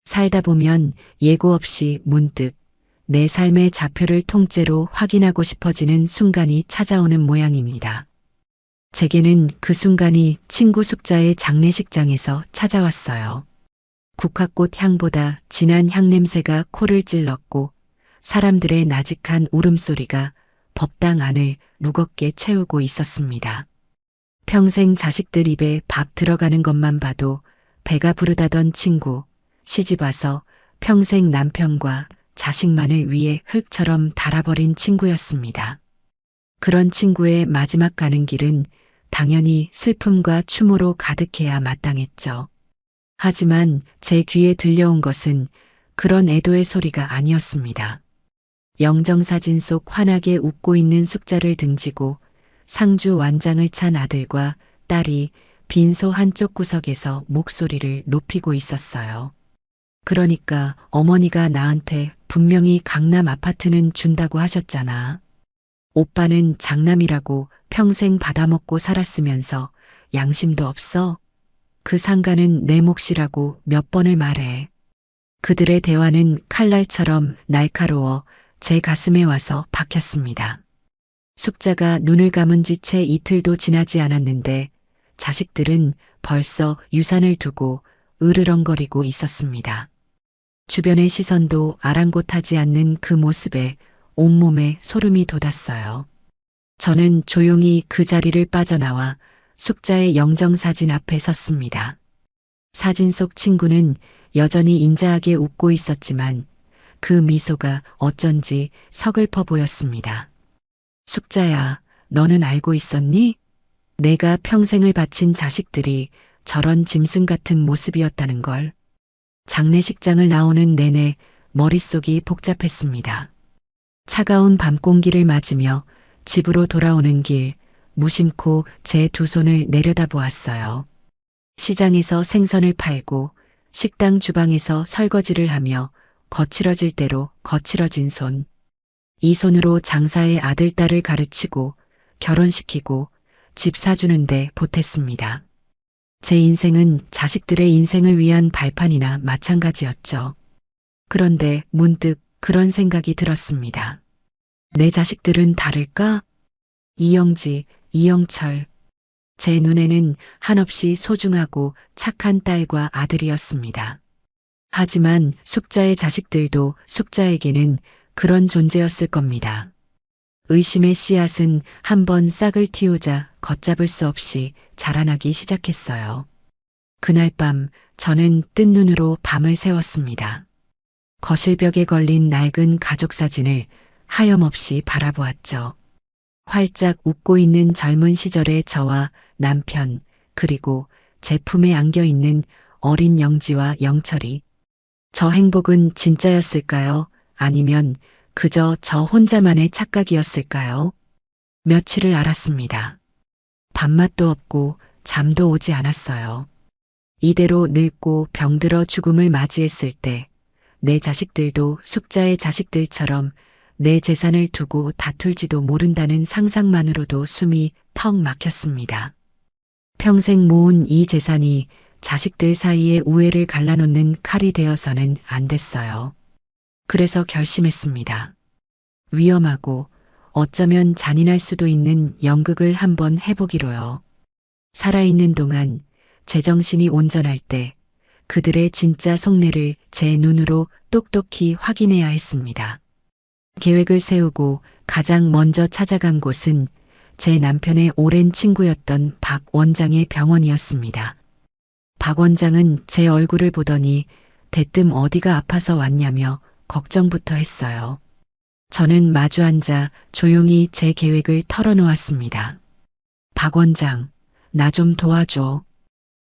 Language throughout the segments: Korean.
살다 보면 예고 없이 문득 내 삶의 좌표를 통째로 확인하고 싶어지는 순간이 찾아오는 모양입니다. 제게는 그 순간이 친구 숙자의 장례식장에서 찾아왔어요. 국화꽃 향보다 진한 향냄새가 코를 찔렀고 사람들의 나직한 울음소리가 법당 안을 무겁게 채우고 있었습니다. 평생 자식들 입에 밥 들어가는 것만 봐도 배가 부르다던 친구, 시집와서 평생 남편과 자식만을 위해 흙처럼 달아버린 친구였습니다. 그런 친구의 마지막 가는 길은 당연히 슬픔과 추모로 가득해야 마땅했죠. 하지만 제 귀에 들려온 것은 그런 애도의 소리가 아니었습니다. 영정사진 속 환하게 웃고 있는 숙자를 등지고 상주 완장을 찬 아들과 딸이 빈소 한쪽 구석에서 목소리를 높이고 있었어요. 그러니까 어머니가 나한테 분명히 강남 아파트는 준다고 하셨잖아. 오빠는 장남이라고 평생 받아먹고 살았으면서 양심도 없어? 그 상가는 내 몫이라고 몇 번을 말해. 그들의 대화는 칼날처럼 날카로워 제 가슴에 와서 박혔습니다. 숙자가 눈을 감은 지 채 이틀도 지나지 않았는데 자식들은 벌써 유산을 두고 으르렁거리고 있었습니다. 주변의 시선도 아랑곳하지 않는 그 모습에 온몸에 소름이 돋았어요. 저는 조용히 그 자리를 빠져나와 숙자의 영정사진 앞에 섰습니다. 사진 속 친구는 여전히 인자하게 웃고 있었지만 그 미소가 어쩐지 서글퍼 보였습니다. 숙자야, 너는 알고 있었니? 내가 평생을 바친 자식들이 저런 짐승 같은 모습이었다는 걸. 장례식장을 나오는 내내 머릿속이 복잡했습니다. 차가운 밤 공기를 맞으며 집으로 돌아오는 길, 무심코 제 두 손을 내려다보았어요. 시장에서 생선을 팔고 식당 주방에서 설거지를 하며 거칠어질 대로 거칠어진 손. 이 손으로 장사의 아들, 딸을 가르치고 결혼시키고 집 사주는데 보탰습니다. 제 인생은 자식들의 인생을 위한 발판이나 마찬가지였죠. 그런데 문득 그런 생각이 들었습니다. 내 자식들은 다를까? 이영지, 이영철. 제 눈에는 한없이 소중하고 착한 딸과 아들이었습니다. 하지만 숙자의 자식들도 숙자에게는 그런 존재였을 겁니다. 의심의 씨앗은 한번 싹을 틔우자 걷잡을 수 없이 자라나기 시작했어요. 그날 밤 저는 뜬 눈으로 밤을 새웠습니다. 거실벽에 걸린 낡은 가족 사진을 하염없이 바라보았죠. 활짝 웃고 있는 젊은 시절의 저와 남편, 그리고 제 품에 안겨있는 어린 영지와 영철이. 저 행복은 진짜였을까요? 아니면 그저 저 혼자만의 착각이었을까요? 며칠을 알았습니다. 밥맛도 없고 잠도 오지 않았어요. 이대로 늙고 병들어 죽음을 맞이했을 때 내 자식들도 숙자의 자식들처럼 내 재산을 두고 다툴지도 모른다는 상상만으로도 숨이 턱 막혔습니다. 평생 모은 이 재산이 자식들 사이에 우애를 갈라놓는 칼이 되어서는 안 됐어요. 그래서 결심했습니다. 위험하고 어쩌면 잔인할 수도 있는 연극을 한번 해보기로요. 살아있는 동안 제정신이 온전할 때 그들의 진짜 속내를 제 눈으로 똑똑히 확인해야 했습니다. 계획을 세우고 가장 먼저 찾아간 곳은 제 남편의 오랜 친구였던 박 원장의 병원이었습니다. 박 원장은 제 얼굴을 보더니 대뜸 어디가 아파서 왔냐며 걱정부터 했어요. 저는 마주 앉아 조용히 제 계획을 털어놓았습니다. 박 원장, 나 좀 도와줘.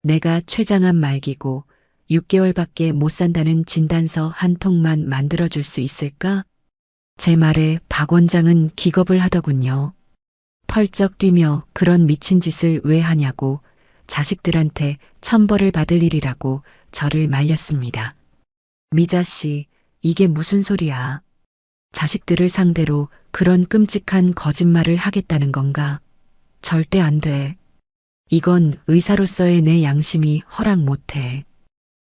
내가 췌장암 말기고 6개월밖에 못 산다는 진단서 한 통만 만들어줄 수 있을까? 제 말에 박 원장은 기겁을 하더군요. 펄쩍 뛰며 그런 미친 짓을 왜 하냐고 자식들한테 천벌을 받을 일이라고 저를 말렸습니다. 미자 씨, 이게 무슨 소리야? 자식들을 상대로 그런 끔찍한 거짓말을 하겠다는 건가? 절대 안 돼. 이건 의사로서의 내 양심이 허락 못해.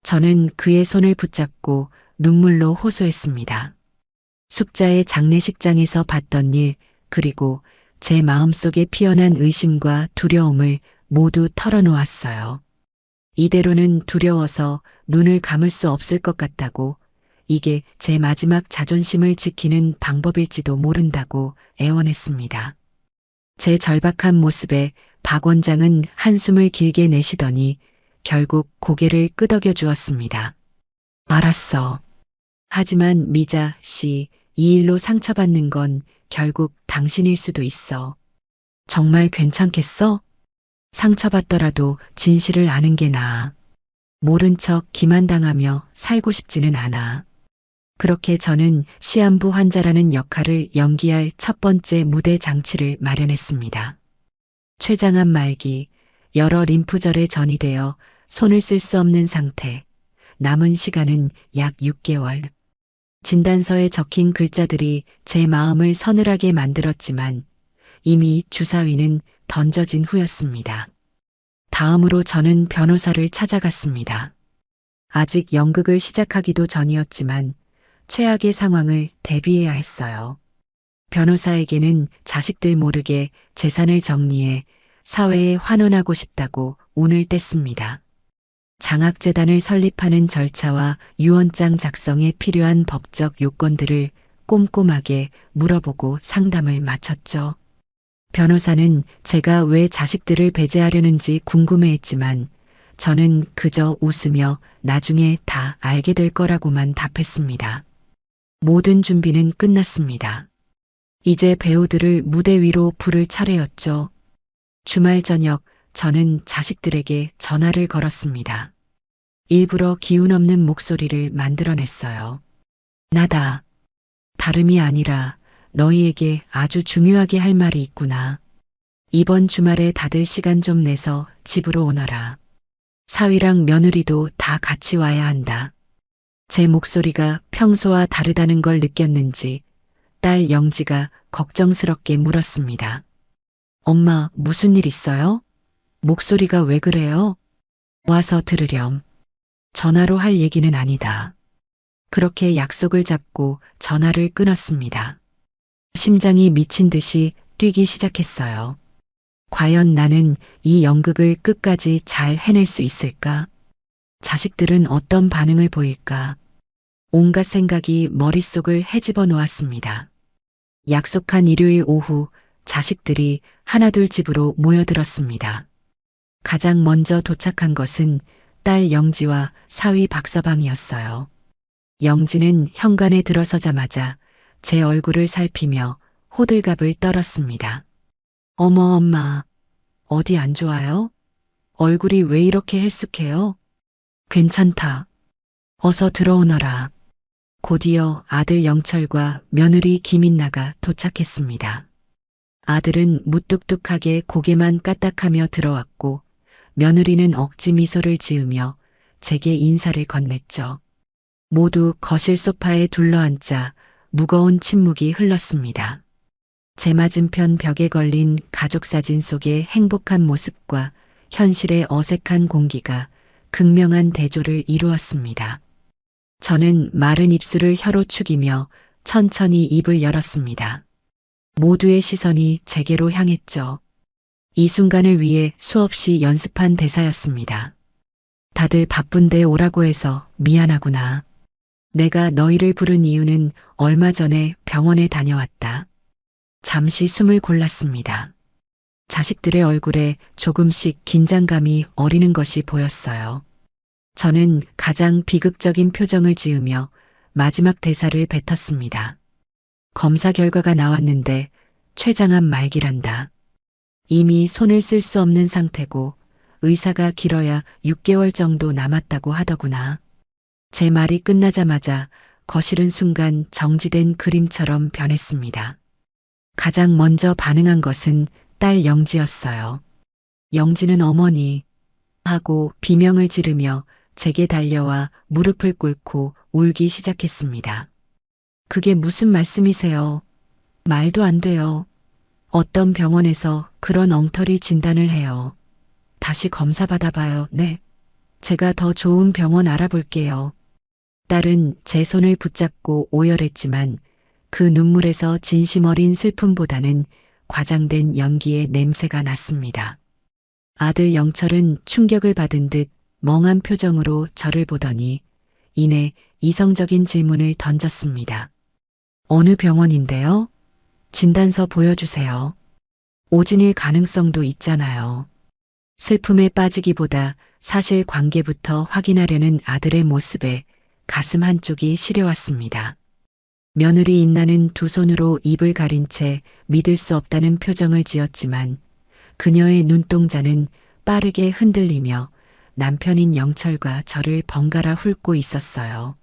저는 그의 손을 붙잡고 눈물로 호소했습니다. 숙자의 장례식장에서 봤던 일, 그리고 제 마음속에 피어난 의심과 두려움을 모두 털어놓았어요. 이대로는 두려워서 눈을 감을 수 없을 것 같다고, 이게 제 마지막 자존심을 지키는 방법일지도 모른다고 애원했습니다. 제 절박한 모습에 박 원장은 한숨을 길게 내쉬더니 결국 고개를 끄덕여 주었습니다. 알았어. 하지만 미자 씨, 이 일로 상처받는 건 결국 당신일 수도 있어. 정말 괜찮겠어? 상처받더라도 진실을 아는 게 나아. 모른 척 기만당하며 살고 싶지는 않아. 그렇게 저는 시한부 환자라는 역할을 연기할 첫 번째 무대 장치를 마련했습니다. 췌장암 말기, 여러 림프절에 전이되어 손을 쓸 수 없는 상태. 남은 시간은 약 6개월. 진단서에 적힌 글자들이 제 마음을 서늘하게 만들었지만 이미 주사위는 던져진 후였습니다. 다음으로 저는 변호사를 찾아갔습니다. 아직 연극을 시작하기도 전이었지만 최악의 상황을 대비해야 했어요. 변호사에게는 자식들 모르게 재산을 정리해 사회에 환원하고 싶다고 운을 뗐습니다. 장학재단을 설립하는 절차와 유언장 작성에 필요한 법적 요건들을 꼼꼼하게 물어보고 상담을 마쳤죠. 변호사는 제가 왜 자식들을 배제하려는지 궁금해했지만 저는 그저 웃으며 나중에 다 알게 될 거라고만 답했습니다. 모든 준비는 끝났습니다. 이제 배우들을 무대 위로 부를 차례였죠. 주말 저녁 저는 자식들에게 전화를 걸었습니다. 일부러 기운 없는 목소리를 만들어냈어요. 나다. 다름이 아니라 너희에게 아주 중요하게 할 말이 있구나. 이번 주말에 다들 시간 좀 내서 집으로 오너라. 사위랑 며느리도 다 같이 와야 한다. 제 목소리가 평소와 다르다는 걸 느꼈는지 딸 영지가 걱정스럽게 물었습니다. 엄마, 무슨 일 있어요? 목소리가 왜 그래요? 와서 들으렴. 전화로 할 얘기는 아니다. 그렇게 약속을 잡고 전화를 끊었습니다. 심장이 미친 듯이 뛰기 시작했어요. 과연 나는 이 연극을 끝까지 잘 해낼 수 있을까? 자식들은 어떤 반응을 보일까? 온갖 생각이 머릿속을 헤집어 놓았습니다. 약속한 일요일 오후 자식들이 하나둘 집으로 모여들었습니다. 가장 먼저 도착한 것은 딸 영지와 사위 박서방이었어요. 영지는 현관에 들어서자마자 제 얼굴을 살피며 호들갑을 떨었습니다. 어머 엄마, 어디 안 좋아요? 얼굴이 왜 이렇게 헬쑥해요? 괜찮다. 어서 들어오너라. 곧이어 아들 영철과 며느리 김인나가 도착했습니다. 아들은 무뚝뚝하게 고개만 까딱하며 들어왔고 며느리는 억지 미소를 지으며 제게 인사를 건넸죠. 모두 거실 소파에 둘러앉자 무거운 침묵이 흘렀습니다. 제 맞은편 벽에 걸린 가족 사진 속의 행복한 모습과 현실의 어색한 공기가 극명한 대조를 이루었습니다. 저는 마른 입술을 혀로 축이며 천천히 입을 열었습니다. 모두의 시선이 제게로 향했죠. 이 순간을 위해 수없이 연습한 대사였습니다. 다들 바쁜데 오라고 해서 미안하구나. 내가 너희를 부른 이유는 얼마 전에 병원에 다녀왔다. 잠시 숨을 골랐습니다. 자식들의 얼굴에 조금씩 긴장감이 어리는 것이 보였어요. 저는 가장 비극적인 표정을 지으며 마지막 대사를 뱉었습니다. 검사 결과가 나왔는데 췌장암 말기란다. 이미 손을 쓸 수 없는 상태고 의사가 길어야 6개월 정도 남았다고 하더구나. 제 말이 끝나자마자 거실은 순간 정지된 그림처럼 변했습니다. 가장 먼저 반응한 것은 딸 영지였어요. 영지는 어머니 하고 비명을 지르며 제게 달려와 무릎을 꿇고 울기 시작했습니다. 그게 무슨 말씀이세요? 말도 안 돼요. 어떤 병원에서 그런 엉터리 진단을 해요. 다시 검사 받아봐요. 네. 제가 더 좋은 병원 알아볼게요. 딸은 제 손을 붙잡고 오열했지만 그 눈물에서 진심 어린 슬픔보다는 과장된 연기의 냄새가 났습니다. 아들 영철은 충격을 받은 듯 멍한 표정으로 저를 보더니 이내 이성적인 질문을 던졌습니다. 어느 병원인데요? 진단서 보여주세요. 오진일 가능성도 있잖아요. 슬픔에 빠지기보다 사실 관계부터 확인하려는 아들의 모습에 가슴 한쪽이 시려왔습니다. 며느리 인나는 두 손으로 입을 가린 채 믿을 수 없다는 표정을 지었지만 그녀의 눈동자는 빠르게 흔들리며 남편인 영철과 저를 번갈아 훑고 있었어요.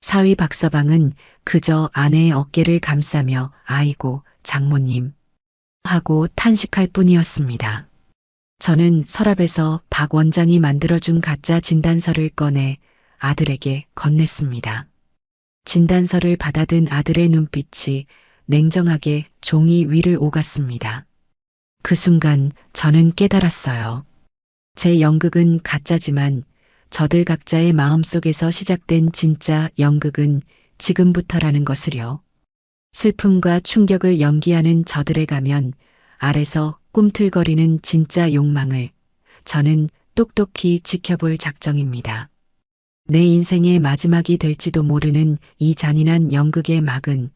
사위 박서방은 그저 아내의 어깨를 감싸며 아이고 장모님 하고 탄식할 뿐이었습니다. 저는 서랍에서 박 원장이 만들어준 가짜 진단서를 꺼내 아들에게 건넸습니다. 진단서를 받아든 아들의 눈빛이 냉정하게 종이 위를 오갔습니다. 그 순간 저는 깨달았어요. 제 연극은 가짜지만 저들 각자의 마음속에서 시작된 진짜 연극은 지금부터라는 것을요. 슬픔과 충격을 연기하는 저들의 가면 아래서 꿈틀거리는 진짜 욕망을 저는 똑똑히 지켜볼 작정입니다. 내 인생의 마지막이 될지도 모르는 이 잔인한 연극의 막은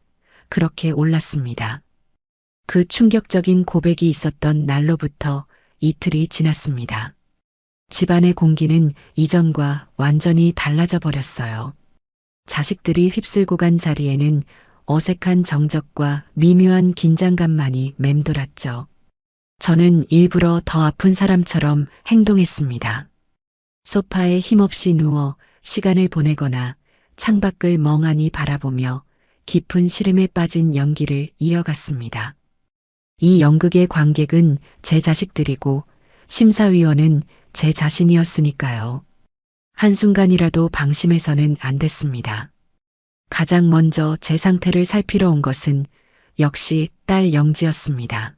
그렇게 올랐습니다. 그 충격적인 고백이 있었던 날로부터 이틀이 지났습니다. 집안의 공기는 이전과 완전히 달라져 버렸어요. 자식들이 휩쓸고 간 자리에는 어색한 정적과 미묘한 긴장감만이 맴돌았죠. 저는 일부러 더 아픈 사람처럼 행동했습니다. 소파에 힘없이 누워 시간을 보내거나 창밖을 멍하니 바라보며 깊은 시름에 빠진 연기를 이어갔습니다. 이 연극의 관객은 제 자식들이고 심사위원은 제 자신이었으니까요. 한순간이라도 방심해서는 안 됐습니다. 가장 먼저 제 상태를 살피러 온 것은 역시 딸 영지였습니다.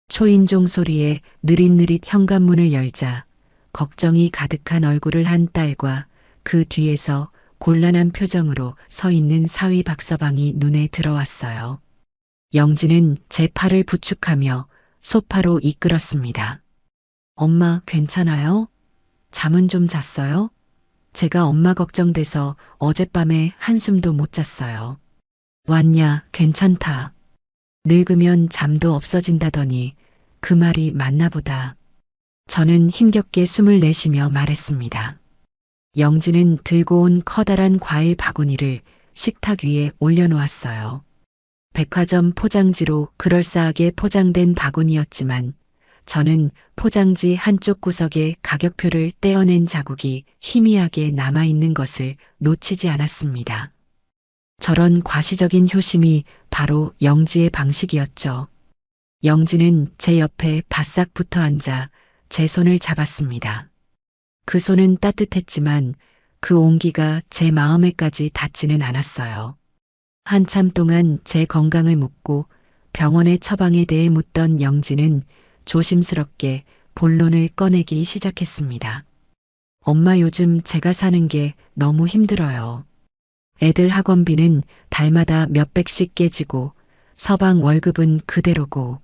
초인종 소리에 느릿느릿 현관문을 열자 걱정이 가득한 얼굴을 한 딸과 그 뒤에서 곤란한 표정으로 서 있는 사위 박서방이 눈에 들어왔어요. 영지는 제 팔을 부축하며 소파로 이끌었습니다. 엄마 괜찮아요? 잠은 좀 잤어요? 제가 엄마 걱정돼서 어젯밤에 한숨도 못 잤어요. 왔냐, 괜찮다. 늙으면 잠도 없어진다더니 그 말이 맞나 보다. 저는 힘겹게 숨을 내쉬며 말했습니다. 영지는 들고 온 커다란 과일 바구니를 식탁 위에 올려놓았어요. 백화점 포장지로 그럴싸하게 포장된 바구니였지만 저는 포장지 한쪽 구석에 가격표를 떼어낸 자국이 희미하게 남아있는 것을 놓치지 않았습니다. 저런 과시적인 효심이 바로 영지의 방식이었죠. 영지는 제 옆에 바싹 붙어 앉아 제 손을 잡았습니다. 그 손은 따뜻했지만 그 온기가 제 마음에까지 닿지는 않았어요. 한참 동안 제 건강을 묻고 병원의 처방에 대해 묻던 영지는 조심스럽게 본론을 꺼내기 시작했습니다. 엄마 요즘 제가 사는 게 너무 힘들어요. 애들 학원비는 달마다 몇백씩 깨지고 서방 월급은 그대로고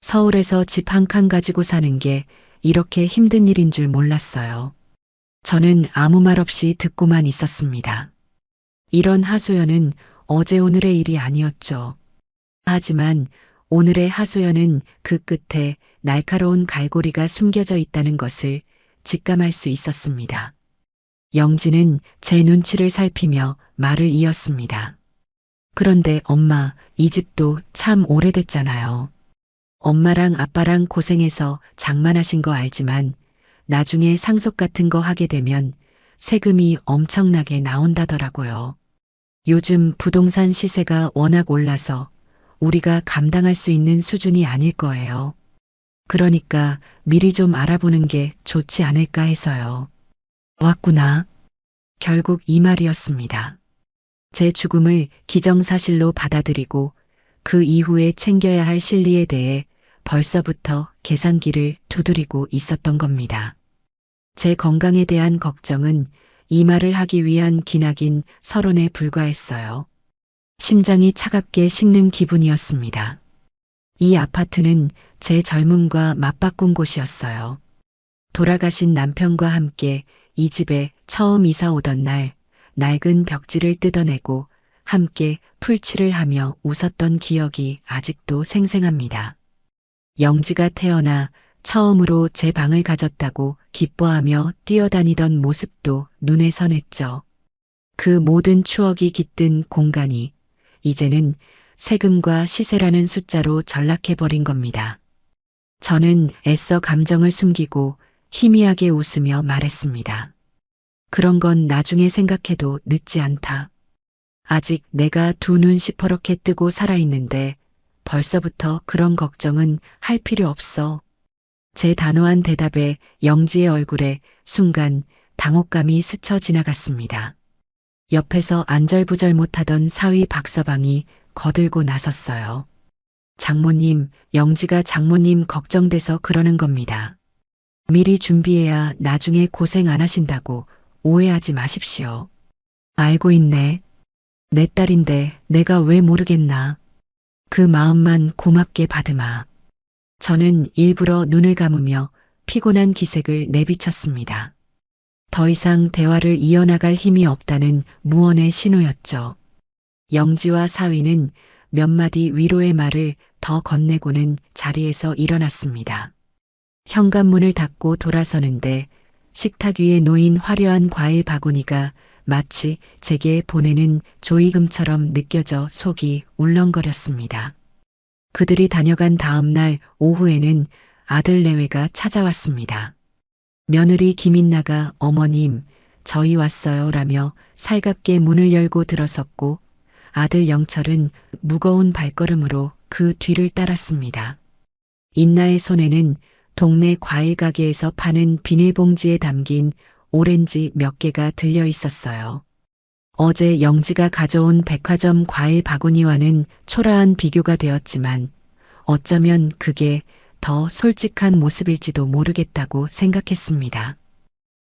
서울에서 집 한 칸 가지고 사는 게 이렇게 힘든 일인 줄 몰랐어요. 저는 아무 말 없이 듣고만 있었습니다. 이런 하소연은 어제 오늘의 일이 아니었죠. 하지만 오늘의 하소연은 그 끝에 날카로운 갈고리가 숨겨져 있다는 것을 직감할 수 있었습니다. 영지는 제 눈치를 살피며 말을 이었습니다. 그런데 엄마, 이 집도 참 오래됐잖아요. 엄마랑 아빠랑 고생해서 장만하신 거 알지만 나중에 상속 같은 거 하게 되면 세금이 엄청나게 나온다더라고요. 요즘 부동산 시세가 워낙 올라서 우리가 감당할 수 있는 수준이 아닐 거예요. 그러니까 미리 좀 알아보는 게 좋지 않을까 해서요. 왔구나. 결국 이 말이었습니다. 제 죽음을 기정사실로 받아들이고 그 이후에 챙겨야 할 실리에 대해 벌써부터 계산기를 두드리고 있었던 겁니다. 제 건강에 대한 걱정은 이 말을 하기 위한 기나긴 서론에 불과했어요. 심장이 차갑게 식는 기분이었습니다. 이 아파트는 제 젊음과 맞바꾼 곳이었어요. 돌아가신 남편과 함께 이 집에 처음 이사 오던 날, 낡은 벽지를 뜯어내고 함께 풀칠을 하며 웃었던 기억이 아직도 생생합니다. 영지가 태어나 처음으로 제 방을 가졌다고 기뻐하며 뛰어다니던 모습도 눈에 선했죠. 그 모든 추억이 깃든 공간이 이제는 세금과 시세라는 숫자로 전락해버린 겁니다. 저는 애써 감정을 숨기고 희미하게 웃으며 말했습니다. 그런 건 나중에 생각해도 늦지 않다. 아직 내가 두 눈 시퍼렇게 뜨고 살아있는데 벌써부터 그런 걱정은 할 필요 없어. 제 단호한 대답에 영지의 얼굴에 순간 당혹감이 스쳐 지나갔습니다. 옆에서 안절부절 못하던 사위 박서방이 거들고 나섰어요. 장모님, 영지가 장모님 걱정돼서 그러는 겁니다. 미리 준비해야 나중에 고생 안 하신다고 오해하지 마십시오. 알고 있네. 내 딸인데 내가 왜 모르겠나. 그 마음만 고맙게 받으마. 저는 일부러 눈을 감으며 피곤한 기색을 내비쳤습니다. 더 이상 대화를 이어나갈 힘이 없다는 무언의 신호였죠. 영지와 사위는 몇 마디 위로의 말을 더 건네고는 자리에서 일어났습니다. 현관문을 닫고 돌아서는데 식탁 위에 놓인 화려한 과일 바구니가 마치 제게 보내는 조이금처럼 느껴져 속이 울렁거렸습니다. 그들이 다녀간 다음 날 오후에는 아들 내외가 찾아왔습니다. 며느리 김인나가 어머님, 저희 왔어요 라며 살갑게 문을 열고 들어섰고 아들 영철은 무거운 발걸음으로 그 뒤를 따랐습니다. 인나의 손에는 동네 과일 가게에서 파는 비닐봉지에 담긴 오렌지 몇 개가 들려 있었어요. 어제 영지가 가져온 백화점 과일 바구니와는 초라한 비교가 되었지만 어쩌면 그게 더 솔직한 모습일지도 모르겠다고 생각했습니다.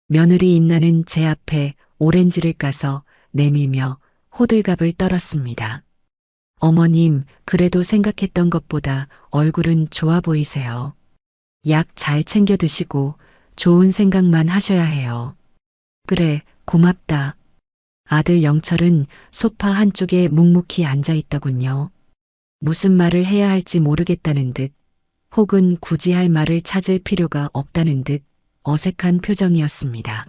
며느리 인나는 제 앞에 오렌지를 까서 내밀며 호들갑을 떨었습니다. 어머님, 그래도 생각했던 것보다 얼굴은 좋아 보이세요. 약 잘 챙겨 드시고 좋은 생각만 하셔야 해요. 그래, 고맙다. 아들 영철은 소파 한쪽에 묵묵히 앉아 있더군요. 무슨 말을 해야 할지 모르겠다는 듯, 혹은 굳이 할 말을 찾을 필요가 없다는 듯 어색한 표정이었습니다.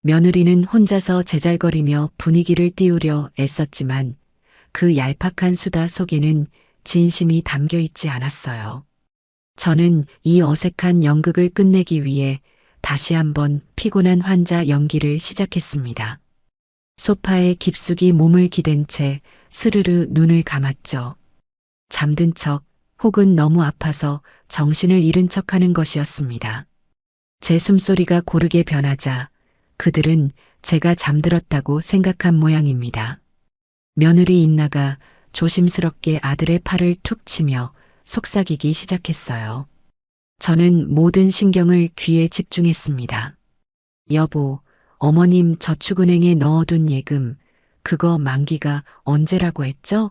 며느리는 혼자서 제잘거리며 분위기를 띄우려 애썼지만 그 얄팍한 수다 속에는 진심이 담겨 있지 않았어요. 저는 이 어색한 연극을 끝내기 위해 다시 한번 피곤한 환자 연기를 시작했습니다. 소파에 깊숙이 몸을 기댄 채 스르르 눈을 감았죠. 잠든 척 혹은 너무 아파서 정신을 잃은 척하는 것이었습니다. 제 숨소리가 고르게 변하자 그들은 제가 잠들었다고 생각한 모양입니다. 며느리 인나가 조심스럽게 아들의 팔을 툭 치며 속삭이기 시작했어요. 저는 모든 신경을 귀에 집중했습니다. 여보, 어머님 저축은행에 넣어둔 예금, 그거 만기가 언제라고 했죠?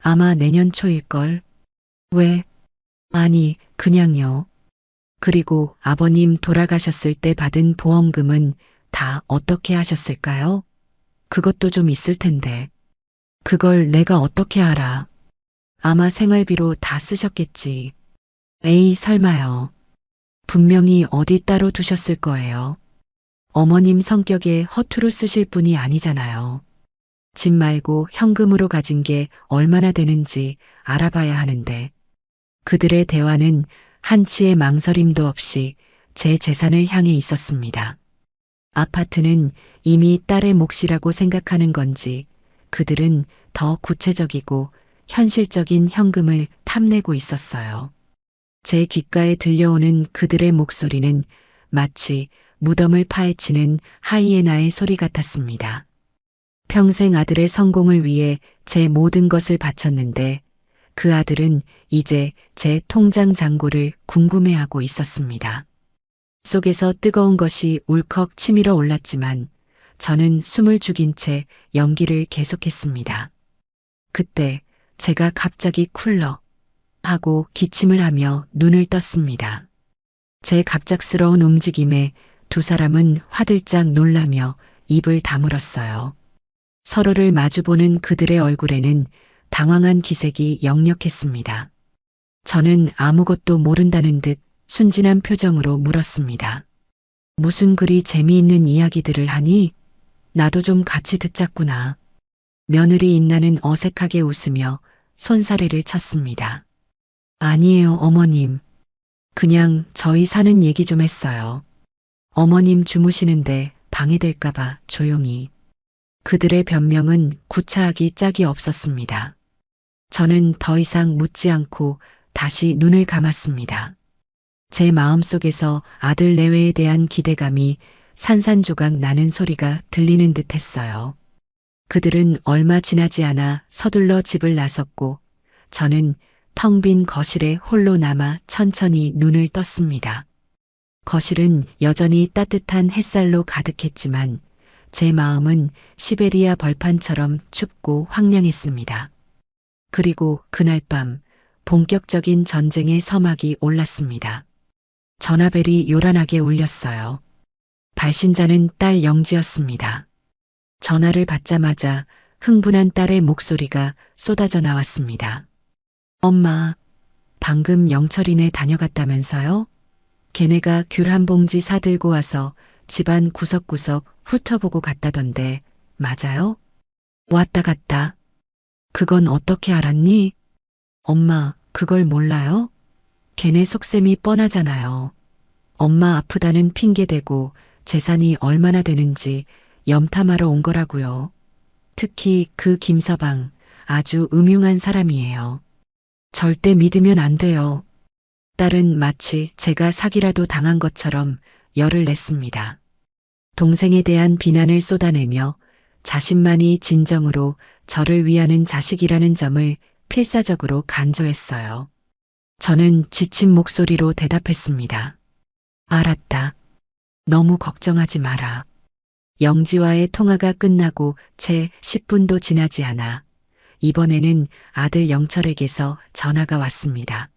아마 내년 초일걸. 왜? 아니, 그냥요. 그리고 아버님 돌아가셨을 때 받은 보험금은 다 어떻게 하셨을까요? 그것도 좀 있을 텐데. 그걸 내가 어떻게 알아? 아마 생활비로 다 쓰셨겠지. 에이, 설마요. 분명히 어디 따로 두셨을 거예요. 어머님 성격에 허투루 쓰실 분이 아니잖아요. 집 말고 현금으로 가진 게 얼마나 되는지 알아봐야 하는데. 그들의 대화는 한치의 망설임도 없이 제 재산을 향해 있었습니다. 아파트는 이미 딸의 몫이라고 생각하는 건지 그들은 더 구체적이고 현실적인 현금을 탐내고 있었어요. 제 귓가에 들려오는 그들의 목소리는 마치 무덤을 파헤치는 하이에나의 소리 같았습니다. 평생 아들의 성공을 위해 제 모든 것을 바쳤는데 그 아들은 이제 제 통장 잔고를 궁금해하고 있었습니다. 속에서 뜨거운 것이 울컥 치밀어 올랐지만 저는 숨을 죽인 채 연기를 계속했습니다. 그때 제가 갑자기 쿨러 하고 기침을 하며 눈을 떴습니다. 제 갑작스러운 움직임에 두 사람은 화들짝 놀라며 입을 다물었어요. 서로를 마주보는 그들의 얼굴에는 당황한 기색이 역력했습니다. 저는 아무것도 모른다는 듯 순진한 표정으로 물었습니다. 무슨 그리 재미있는 이야기들을 하니? 나도 좀 같이 듣자꾸나. 며느리 인나는 어색하게 웃으며 손사래를 쳤습니다. 아니에요, 어머님. 그냥 저희 사는 얘기 좀 했어요. 어머님 주무시는데 방해될까봐 조용히. 그들의 변명은 구차하기 짝이 없었습니다. 저는 더 이상 묻지 않고 다시 눈을 감았습니다. 제 마음속에서 아들 내외에 대한 기대감이 산산조각 나는 소리가 들리는 듯 했어요. 그들은 얼마 지나지 않아 서둘러 집을 나섰고 저는 텅 빈 거실에 홀로 남아 천천히 눈을 떴습니다. 거실은 여전히 따뜻한 햇살로 가득했지만 제 마음은 시베리아 벌판처럼 춥고 황량했습니다. 그리고 그날 밤 본격적인 전쟁의 서막이 올랐습니다. 전화벨이 요란하게 울렸어요. 발신자는 딸 영지였습니다. 전화를 받자마자 흥분한 딸의 목소리가 쏟아져 나왔습니다. 엄마, 방금 영철이네 다녀갔다면서요? 걔네가 귤 한 봉지 사들고 와서 집안 구석구석 훑어보고 갔다던데 맞아요? 왔다 갔다. 그건 어떻게 알았니? 엄마, 그걸 몰라요? 걔네 속셈이 뻔하잖아요. 엄마 아프다는 핑계 대고 재산이 얼마나 되는지 염탐하러 온 거라고요. 특히 그 김서방 아주 음흉한 사람이에요. 절대 믿으면 안 돼요. 딸은 마치 제가 사기라도 당한 것처럼 열을 냈습니다. 동생에 대한 비난을 쏟아내며 자신만이 진정으로 저를 위하는 자식이라는 점을 필사적으로 강조했어요. 저는 지친 목소리로 대답했습니다. 알았다. 너무 걱정하지 마라. 영지와의 통화가 끝나고 채 10분도 지나지 않아 이번에는 아들 영철에게서 전화가 왔습니다.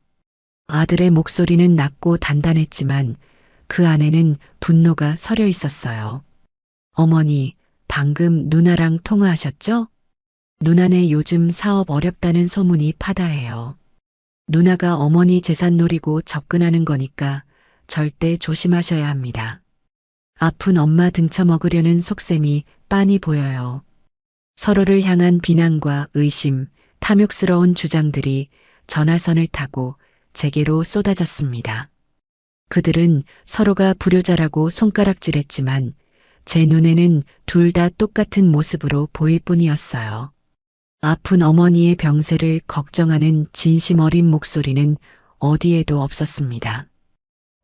아들의 목소리는 낮고 단단했지만 그 안에는 분노가 서려 있었어요. 어머니, 방금 누나랑 통화하셨죠? 누나네 요즘 사업 어렵다는 소문이 파다해요. 누나가 어머니 재산 노리고 접근하는 거니까 절대 조심하셔야 합니다. 아픈 엄마 등쳐먹으려는 속셈이 빤히 보여요. 서로를 향한 비난과 의심, 탐욕스러운 주장들이 전화선을 타고 제게로 쏟아졌습니다. 그들은 서로가 불효자라고 손가락질했지만 제 눈에는 둘 다 똑같은 모습으로 보일 뿐이었어요. 아픈 어머니의 병세를 걱정하는 진심 어린 목소리는 어디에도 없었습니다.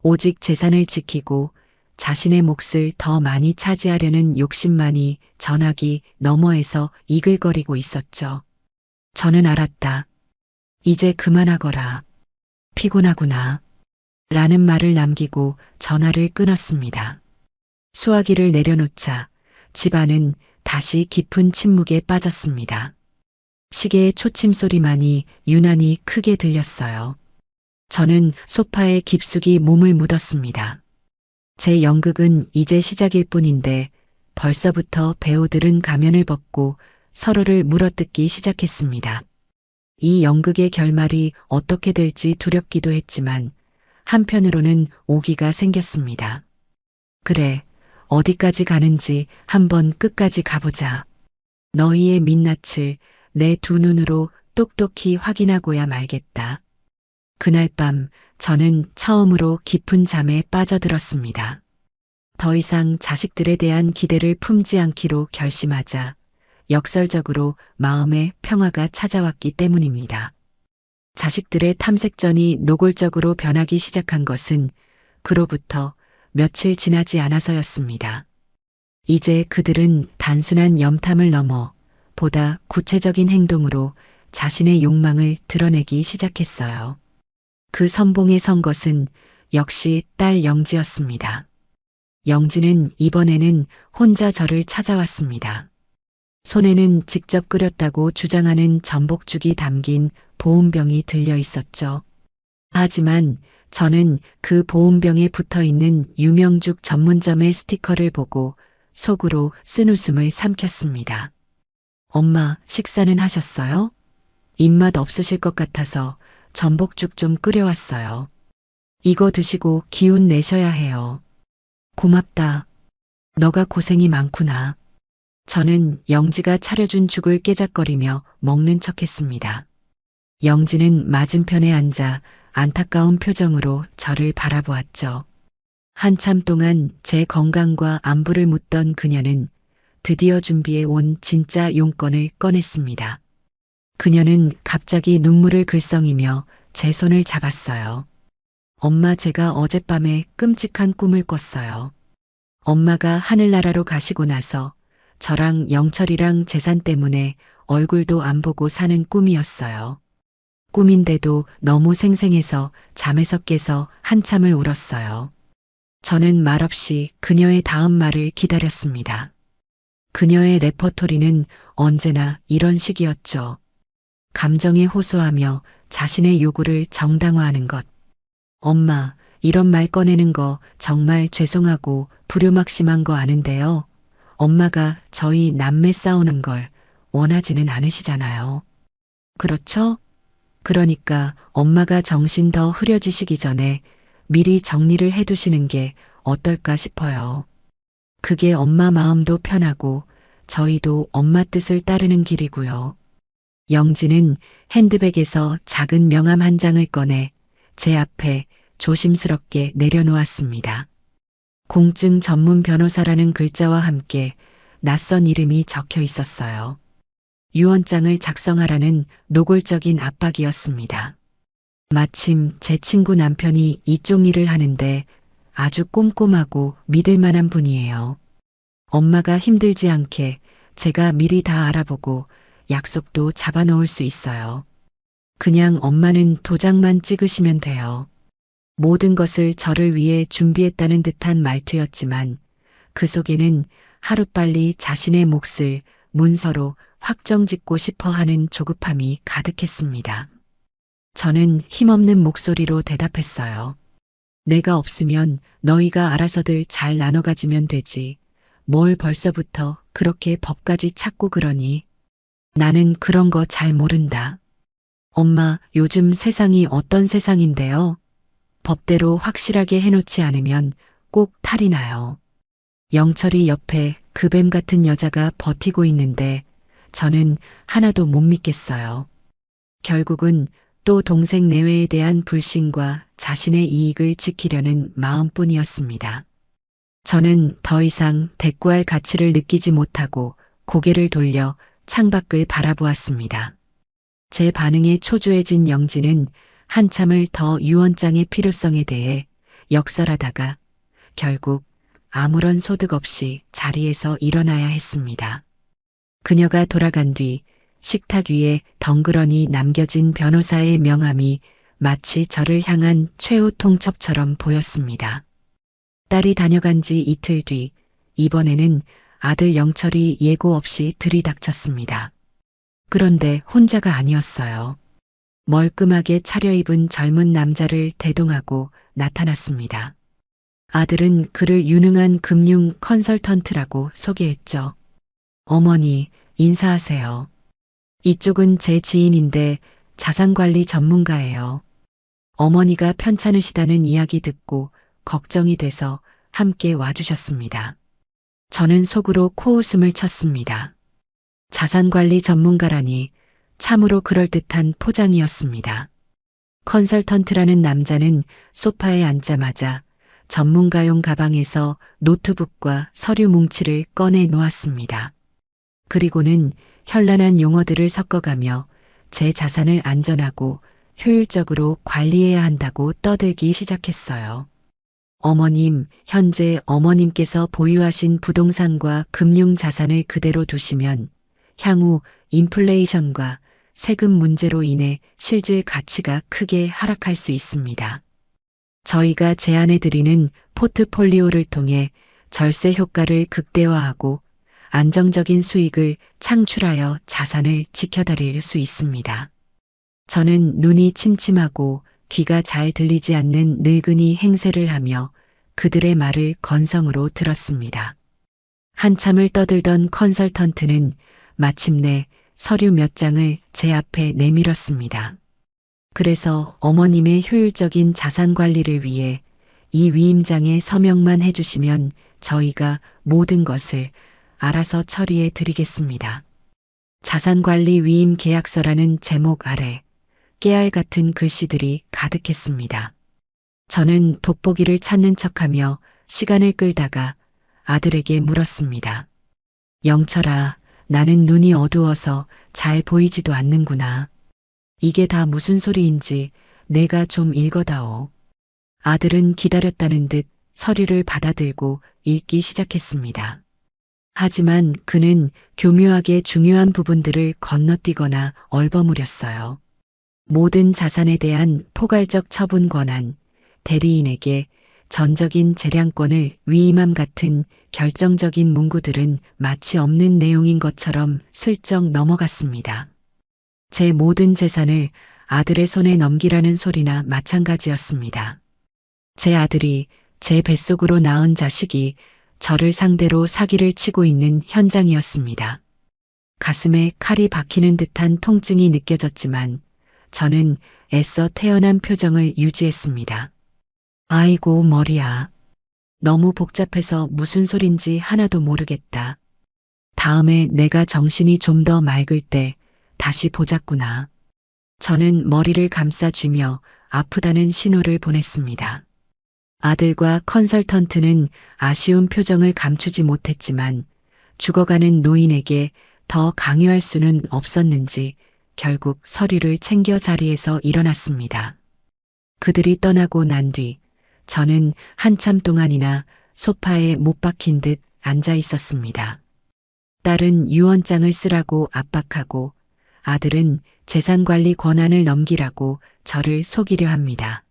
오직 재산을 지키고 자신의 몫을 더 많이 차지하려는 욕심만이 전화기 너머에서 이글거리고 있었죠. 저는 알았다. 이제 그만하거라. 피곤하구나. 라는 말을 남기고 전화를 끊었습니다. 수화기를 내려놓자 집안은 다시 깊은 침묵에 빠졌습니다. 시계의 초침 소리만이 유난히 크게 들렸어요. 저는 소파에 깊숙이 몸을 묻었습니다. 제 연극은 이제 시작일 뿐인데 벌써부터 배우들은 가면을 벗고 서로를 물어뜯기 시작했습니다. 이 연극의 결말이 어떻게 될지 두렵기도 했지만 한편으로는 오기가 생겼습니다. 그래, 어디까지 가는지 한번 끝까지 가보자. 너희의 민낯을 내 두 눈으로 똑똑히 확인하고야 말겠다. 그날 밤 저는 처음으로 깊은 잠에 빠져들었습니다. 더 이상 자식들에 대한 기대를 품지 않기로 결심하자 역설적으로 마음의 평화가 찾아왔기 때문입니다. 자식들의 탐색전이 노골적으로 변하기 시작한 것은 그로부터 며칠 지나지 않아서였습니다. 이제 그들은 단순한 염탐을 넘어 보다 구체적인 행동으로 자신의 욕망을 드러내기 시작했어요. 그 선봉에 선 것은 역시 딸 영지였습니다. 영지는 이번에는 혼자 저를 찾아왔습니다. 손에는 직접 끓였다고 주장하는 전복죽이 담긴 보온병이 들려 있었죠. 하지만 저는 그 보온병에 붙어 있는 유명죽 전문점의 스티커를 보고 속으로 쓴웃음을 삼켰습니다. 엄마, 식사는 하셨어요? 입맛 없으실 것 같아서 전복죽 좀 끓여왔어요. 이거 드시고 기운 내셔야 해요. 고맙다. 너가 고생이 많구나. 저는 영지가 차려준 죽을 깨작거리며 먹는 척했습니다. 영지는 맞은편에 앉아 안타까운 표정으로 저를 바라보았죠. 한참 동안 제 건강과 안부를 묻던 그녀는 드디어 준비해 온 진짜 용건을 꺼냈습니다. 그녀는 갑자기 눈물을 글썽이며 제 손을 잡았어요. 엄마, 제가 어젯밤에 끔찍한 꿈을 꿨어요. 엄마가 하늘나라로 가시고 나서 저랑 영철이랑 재산 때문에 얼굴도 안 보고 사는 꿈이었어요. 꿈인데도 너무 생생해서 잠에서 깨서 한참을 울었어요. 저는 말없이 그녀의 다음 말을 기다렸습니다. 그녀의 레퍼토리는 언제나 이런 식이었죠. 감정에 호소하며 자신의 요구를 정당화하는 것. 엄마, 이런 말 꺼내는 거 정말 죄송하고 불효막심한 거 아는데요. 엄마가 저희 남매 싸우는 걸 원하지는 않으시잖아요. 그렇죠? 그러니까 엄마가 정신 더 흐려지시기 전에 미리 정리를 해두시는 게 어떨까 싶어요. 그게 엄마 마음도 편하고 저희도 엄마 뜻을 따르는 길이고요. 영지는 핸드백에서 작은 명함 한 장을 꺼내 제 앞에 조심스럽게 내려놓았습니다. 공증 전문 변호사라는 글자와 함께 낯선 이름이 적혀 있었어요. 유언장을 작성하라는 노골적인 압박이었습니다. 마침 제 친구 남편이 이쪽 일을 하는데 아주 꼼꼼하고 믿을 만한 분이에요. 엄마가 힘들지 않게 제가 미리 다 알아보고 약속도 잡아놓을 수 있어요. 그냥 엄마는 도장만 찍으시면 돼요. 모든 것을 저를 위해 준비했다는 듯한 말투였지만 그 속에는 하루빨리 자신의 몫을 문서로 확정짓고 싶어 하는 조급함이 가득했습니다. 저는 힘없는 목소리로 대답했어요. 내가 없으면 너희가 알아서들 잘 나눠 가지면 되지. 뭘 벌써부터 그렇게 법까지 찾고 그러니. 나는 그런 거 잘 모른다. 엄마, 요즘 세상이 어떤 세상인데요? 법대로 확실하게 해놓지 않으면 꼭 탈이 나요. 영철이 옆에 그 뱀 같은 여자가 버티고 있는데 저는 하나도 못 믿겠어요. 결국은 또 동생 내외에 대한 불신과 자신의 이익을 지키려는 마음뿐이었습니다. 저는 더 이상 대꾸할 가치를 느끼지 못하고 고개를 돌려 창밖을 바라보았습니다. 제 반응에 초조해진 영지는 한참을 더 유언장의 필요성에 대해 역설하다가 결국 아무런 소득 없이 자리에서 일어나야 했습니다. 그녀가 돌아간 뒤 식탁 위에 덩그러니 남겨진 변호사의 명함이 마치 저를 향한 최후 통첩처럼 보였습니다. 딸이 다녀간 지 이틀 뒤 이번에는 아들 영철이 예고 없이 들이닥쳤습니다. 그런데 혼자가 아니었어요. 멀끔하게 차려입은 젊은 남자를 대동하고 나타났습니다. 아들은 그를 유능한 금융 컨설턴트라고 소개했죠. 어머니, 인사하세요. 이쪽은 제 지인인데 자산관리 전문가예요. 어머니가 편찮으시다는 이야기 듣고 걱정이 돼서 함께 와주셨습니다. 저는 속으로 코웃음을 쳤습니다. 자산관리 전문가라니 참으로 그럴듯한 포장이었습니다. 컨설턴트라는 남자는 소파에 앉자마자 전문가용 가방에서 노트북과 서류 뭉치를 꺼내 놓았습니다. 그리고는 현란한 용어들을 섞어가며 제 자산을 안전하고 효율적으로 관리해야 한다고 떠들기 시작했어요. 어머님, 현재 어머님께서 보유하신 부동산과 금융 자산을 그대로 두시면 향후 인플레이션과 세금 문제로 인해 실질 가치가 크게 하락할 수 있습니다. 저희가 제안해드리는 포트폴리오를 통해 절세 효과를 극대화하고 안정적인 수익을 창출하여 자산을 지켜드릴 수 있습니다. 저는 눈이 침침하고 귀가 잘 들리지 않는 늙은이 행세를 하며 그들의 말을 건성으로 들었습니다. 한참을 떠들던 컨설턴트는 마침내 서류 몇 장을 제 앞에 내밀었습니다. 그래서 어머님의 효율적인 자산 관리를 위해 이 위임장에 서명만 해주시면 저희가 모든 것을 알아서 처리해 드리겠습니다. 자산관리 위임 계약서라는 제목 아래 깨알 같은 글씨들이 가득했습니다. 저는 돋보기를 찾는 척하며 시간을 끌다가 아들에게 물었습니다. 영철아, 나는 눈이 어두워서 잘 보이지도 않는구나. 이게 다 무슨 소리인지 내가 좀 읽어다오. 아들은 기다렸다는 듯 서류를 받아들고 읽기 시작했습니다. 하지만 그는 교묘하게 중요한 부분들을 건너뛰거나 얼버무렸어요. 모든 자산에 대한 포괄적 처분 권한, 대리인에게 전적인 재량권을 위임함 같은 결정적인 문구들은 마치 없는 내용인 것처럼 슬쩍 넘어갔습니다. 제 모든 재산을 아들의 손에 넘기라는 소리나 마찬가지였습니다. 제 아들이 제 뱃속으로 낳은 자식이 저를 상대로 사기를 치고 있는 현장이었습니다. 가슴에 칼이 박히는 듯한 통증이 느껴졌지만 저는 애써 태연한 표정을 유지했습니다. 아이고 머리야. 너무 복잡해서 무슨 소린지 하나도 모르겠다. 다음에 내가 정신이 좀 더 맑을 때 다시 보자꾸나. 저는 머리를 감싸쥐며 아프다는 신호를 보냈습니다. 아들과 컨설턴트는 아쉬운 표정을 감추지 못했지만 죽어가는 노인에게 더 강요할 수는 없었는지 결국 서류를 챙겨 자리에서 일어났습니다. 그들이 떠나고 난 뒤 저는 한참 동안이나 소파에 못 박힌 듯 앉아 있었습니다. 딸은 유언장을 쓰라고 압박하고 아들은 재산관리 권한을 넘기라고 저를 속이려 합니다.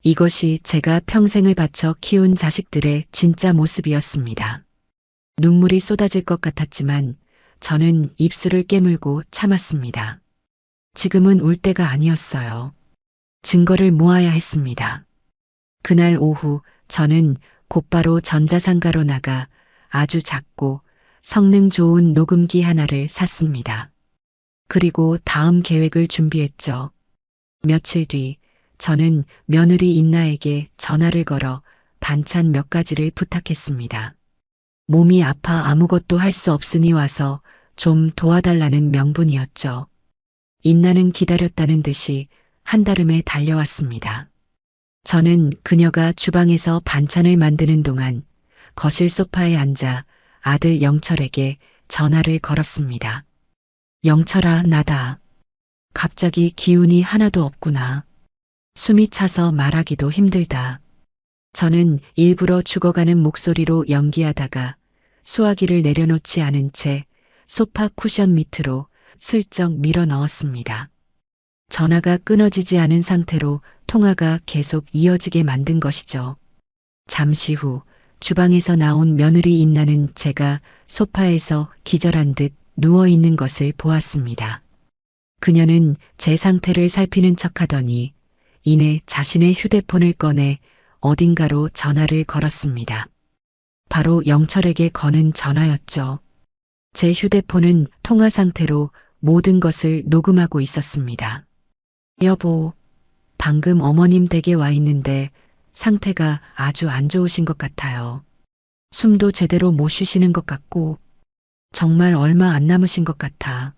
이것이 제가 평생을 바쳐 키운 자식들의 진짜 모습이었습니다. 눈물이 쏟아질 것 같았지만 저는 입술을 깨물고 참았습니다. 지금은 울 때가 아니었어요. 증거를 모아야 했습니다. 그날 오후 저는 곧바로 전자상가로 나가 아주 작고 성능 좋은 녹음기 하나를 샀습니다. 그리고 다음 계획을 준비했죠. 며칠 뒤 저는 며느리 인나에게 전화를 걸어 반찬 몇 가지를 부탁했습니다. 몸이 아파 아무것도 할 수 없으니 와서 좀 도와달라는 명분이었죠. 인나는 기다렸다는 듯이 한달음에 달려왔습니다. 저는 그녀가 주방에서 반찬을 만드는 동안 거실 소파에 앉아 아들 영철에게 전화를 걸었습니다. 영철아, 나다. 갑자기 기운이 하나도 없구나. 숨이 차서 말하기도 힘들다. 저는 일부러 죽어가는 목소리로 연기하다가 수화기를 내려놓지 않은 채 소파 쿠션 밑으로 슬쩍 밀어 넣었습니다. 전화가 끊어지지 않은 상태로 통화가 계속 이어지게 만든 것이죠. 잠시 후 주방에서 나온 며느리 인나는 제가 소파에서 기절한 듯 누워있는 것을 보았습니다. 그녀는 제 상태를 살피는 척하더니 이내 자신의 휴대폰을 꺼내 어딘가로 전화를 걸었습니다. 바로 영철에게 거는 전화였죠. 제 휴대폰은 통화 상태로 모든 것을 녹음하고 있었습니다. 여보, 방금 어머님 댁에 와 있는데 상태가 아주 안 좋으신 것 같아요. 숨도 제대로 못 쉬시는 것 같고 정말 얼마 안 남으신 것 같아.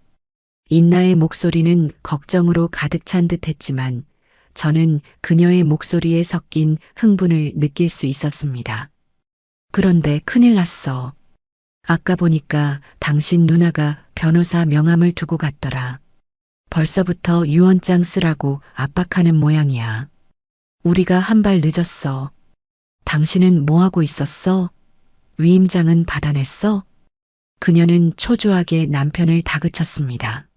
인나의 목소리는 걱정으로 가득 찬 듯 했지만 저는 그녀의 목소리에 섞인 흥분을 느낄 수 있었습니다. 그런데 큰일 났어. 아까 보니까 당신 누나가 변호사 명함을 두고 갔더라. 벌써부터 유언장 쓰라고 압박하는 모양이야. 우리가 한 발 늦었어. 당신은 뭐 하고 있었어? 위임장은 받아냈어? 그녀는 초조하게 남편을 다그쳤습니다.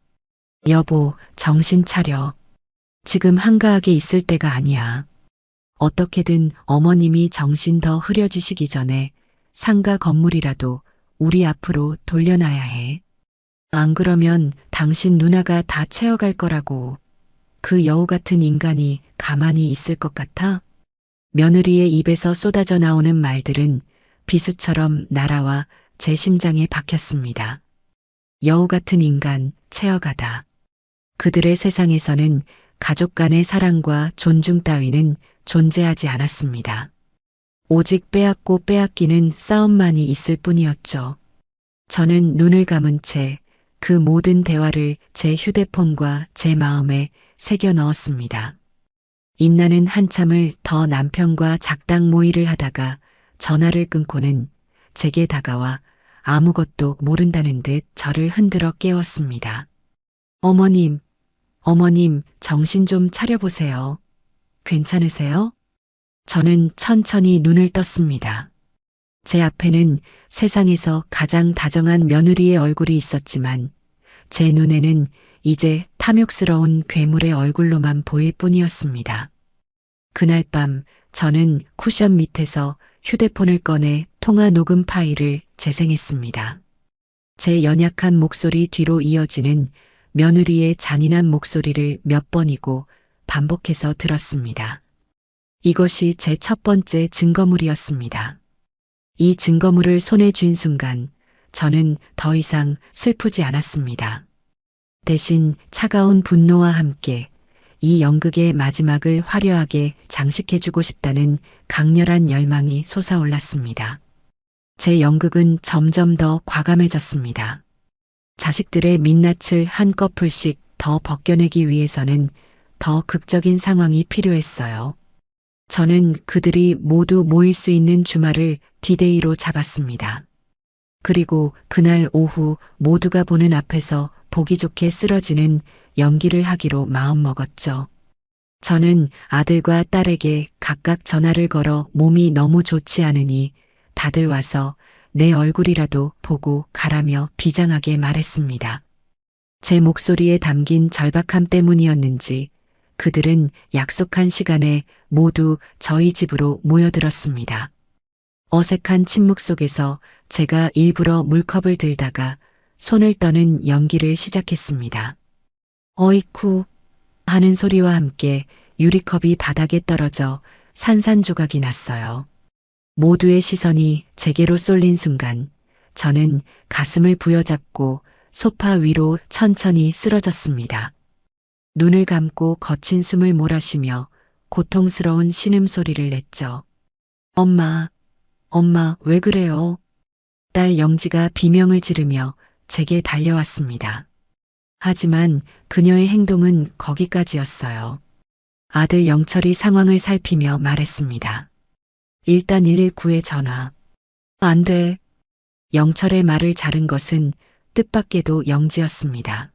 여보, 정신 차려. 지금 한가하게 있을 때가 아니야. 어떻게든 어머님이 정신 더 흐려지시기 전에 상가 건물이라도 우리 앞으로 돌려놔야 해. 안 그러면 당신 누나가 다 채워갈 거라고. 그 여우 같은 인간이 가만히 있을 것 같아? 며느리의 입에서 쏟아져 나오는 말들은 비수처럼 날아와 제 심장에 박혔습니다. 여우 같은 인간, 채어가다. 그들의 세상에서는 가족 간의 사랑과 존중 따위는 존재하지 않았습니다. 오직 빼앗고 빼앗기는 싸움만이 있을 뿐이었죠. 저는 눈을 감은 채 그 모든 대화를 제 휴대폰과 제 마음에 새겨 넣었습니다. 인나는 한참을 더 남편과 작당 모의를 하다가 전화를 끊고는 제게 다가와 아무것도 모른다는 듯 저를 흔들어 깨웠습니다. 어머님, 어머님, 정신 좀 차려보세요. 괜찮으세요? 저는 천천히 눈을 떴습니다. 제 앞에는 세상에서 가장 다정한 며느리의 얼굴이 있었지만 제 눈에는 이제 탐욕스러운 괴물의 얼굴로만 보일 뿐이었습니다. 그날 밤 저는 쿠션 밑에서 휴대폰을 꺼내 통화 녹음 파일을 재생했습니다. 제 연약한 목소리 뒤로 이어지는 며느리의 잔인한 목소리를 몇 번이고 반복해서 들었습니다. 이것이 제 첫 번째 증거물이었습니다. 이 증거물을 손에 쥔 순간 저는 더 이상 슬프지 않았습니다. 대신 차가운 분노와 함께 이 연극의 마지막을 화려하게 장식해주고 싶다는 강렬한 열망이 솟아올랐습니다. 제 연극은 점점 더 과감해졌습니다. 자식들의 민낯을 한꺼풀씩 더 벗겨내기 위해서는 더 극적인 상황이 필요했어요. 저는 그들이 모두 모일 수 있는 주말을 디데이로 잡았습니다. 그리고 그날 오후 모두가 보는 앞에서 보기 좋게 쓰러지는 연기를 하기로 마음먹었죠. 저는 아들과 딸에게 각각 전화를 걸어 몸이 너무 좋지 않으니 다들 와서 내 얼굴이라도 보고 가라며 비장하게 말했습니다. 제 목소리에 담긴 절박함 때문이었는지 그들은 약속한 시간에 모두 저희 집으로 모여들었습니다. 어색한 침묵 속에서 제가 일부러 물컵을 들다가 손을 떠는 연기를 시작했습니다. 어이쿠 하는 소리와 함께 유리컵이 바닥에 떨어져 산산조각이 났어요. 모두의 시선이 제게로 쏠린 순간 저는 가슴을 부여잡고 소파 위로 천천히 쓰러졌습니다. 눈을 감고 거친 숨을 몰아쉬며 고통스러운 신음소리를 냈죠. 엄마, 엄마 왜 그래요? 딸 영지가 비명을 지르며 제게 달려왔습니다. 하지만 그녀의 행동은 거기까지였어요. 아들 영철이 상황을 살피며 말했습니다. 일단 119에 전화. 안 돼. 영철의 말을 자른 것은 뜻밖에도 영지였습니다.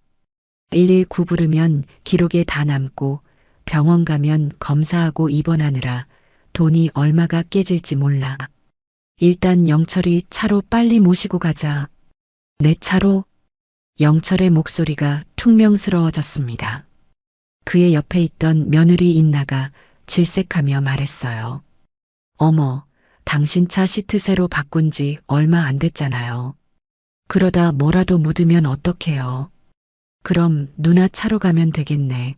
119 부르면 기록에 다 남고 병원 가면 검사하고 입원하느라 돈이 얼마가 깨질지 몰라. 일단 영철이 차로 빨리 모시고 가자. 내 차로? 영철의 목소리가 퉁명스러워졌습니다. 그의 옆에 있던 며느리 인나가 질색하며 말했어요. 어머, 당신 차 시트 새로 바꾼 지 얼마 안 됐잖아요. 그러다 뭐라도 묻으면 어떡해요. 그럼 누나 차로 가면 되겠네.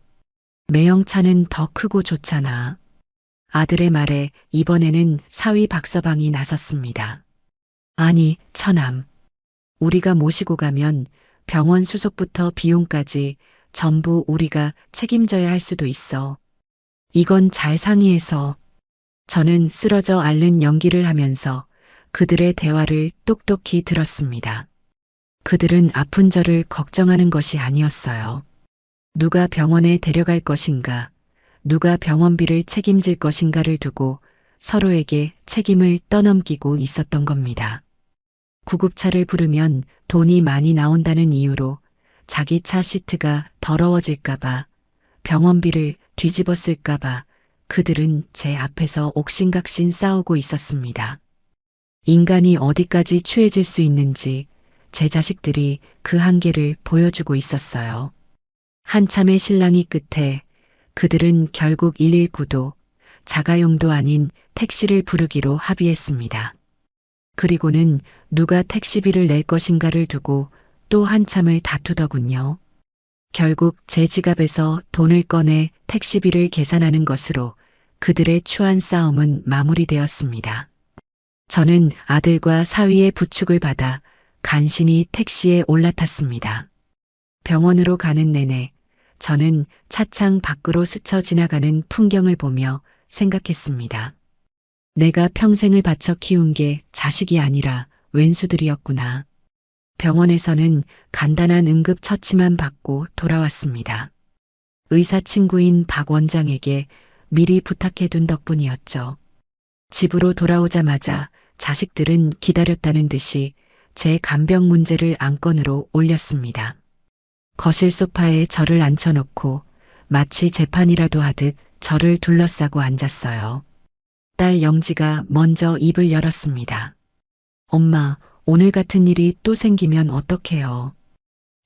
매형차는 더 크고 좋잖아. 아들의 말에 이번에는 사위 박서방이 나섰습니다. 아니, 처남. 우리가 모시고 가면 병원 수속부터 비용까지 전부 우리가 책임져야 할 수도 있어. 이건 잘 상의해서. 저는 쓰러져 앓는 연기를 하면서 그들의 대화를 똑똑히 들었습니다. 그들은 아픈 저를 걱정하는 것이 아니었어요. 누가 병원에 데려갈 것인가, 누가 병원비를 책임질 것인가를 두고 서로에게 책임을 떠넘기고 있었던 겁니다. 구급차를 부르면 돈이 많이 나온다는 이유로 자기 차 시트가 더러워질까봐, 병원비를 뒤집었을까봐 그들은 제 앞에서 옥신각신 싸우고 있었습니다. 인간이 어디까지 추해질 수 있는지 제 자식들이 그 한계를 보여주고 있었어요. 한참의 실랑이 끝에 그들은 결국 119도 자가용도 아닌 택시를 부르기로 합의했습니다. 그리고는 누가 택시비를 낼 것인가를 두고 또 한참을 다투더군요. 결국 제 지갑에서 돈을 꺼내 택시비를 계산하는 것으로 그들의 추한 싸움은 마무리되었습니다. 저는 아들과 사위의 부축을 받아 간신히 택시에 올라탔습니다. 병원으로 가는 내내 저는 차창 밖으로 스쳐 지나가는 풍경을 보며 생각했습니다. 내가 평생을 바쳐 키운 게 자식이 아니라 왼수들이었구나. 병원에서는 간단한 응급처치만 받고 돌아왔습니다. 의사 친구인 박 원장에게 미리 부탁해둔 덕분이었죠. 집으로 돌아오자마자 자식들은 기다렸다는 듯이 제 간병 문제를 안건으로 올렸습니다. 거실 소파에 저를 앉혀놓고 마치 재판이라도 하듯 저를 둘러싸고 앉았어요. 딸 영지가 먼저 입을 열었습니다. 엄마, 오늘 같은 일이 또 생기면 어떡해요?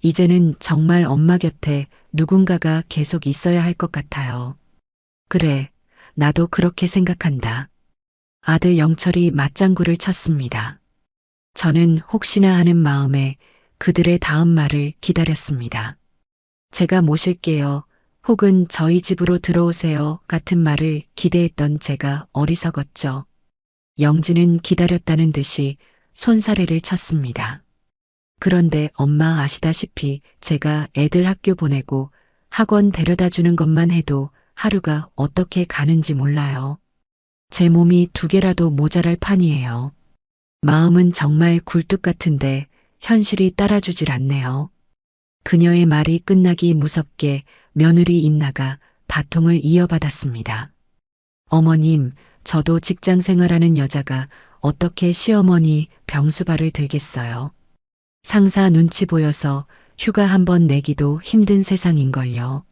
이제는 정말 엄마 곁에 누군가가 계속 있어야 할 것 같아요. 그래, 나도 그렇게 생각한다. 아들 영철이 맞장구를 쳤습니다. 저는 혹시나 하는 마음에 그들의 다음 말을 기다렸습니다. 제가 모실게요. 혹은 저희 집으로 들어오세요. 같은 말을 기대했던 제가 어리석었죠. 영지는 기다렸다는 듯이 손사래를 쳤습니다. 그런데 엄마 아시다시피 제가 애들 학교 보내고 학원 데려다 주는 것만 해도 하루가 어떻게 가는지 몰라요. 제 몸이 2개라도 모자랄 판이에요. 마음은 정말 굴뚝 같은데 현실이 따라주질 않네요. 그녀의 말이 끝나기 무섭게 며느리 인나가 바통을 이어받았습니다. 어머님, 저도 직장 생활하는 여자가 어떻게 시어머니 병수발을 들겠어요. 상사 눈치 보여서 휴가 한번 내기도 힘든 세상인걸요.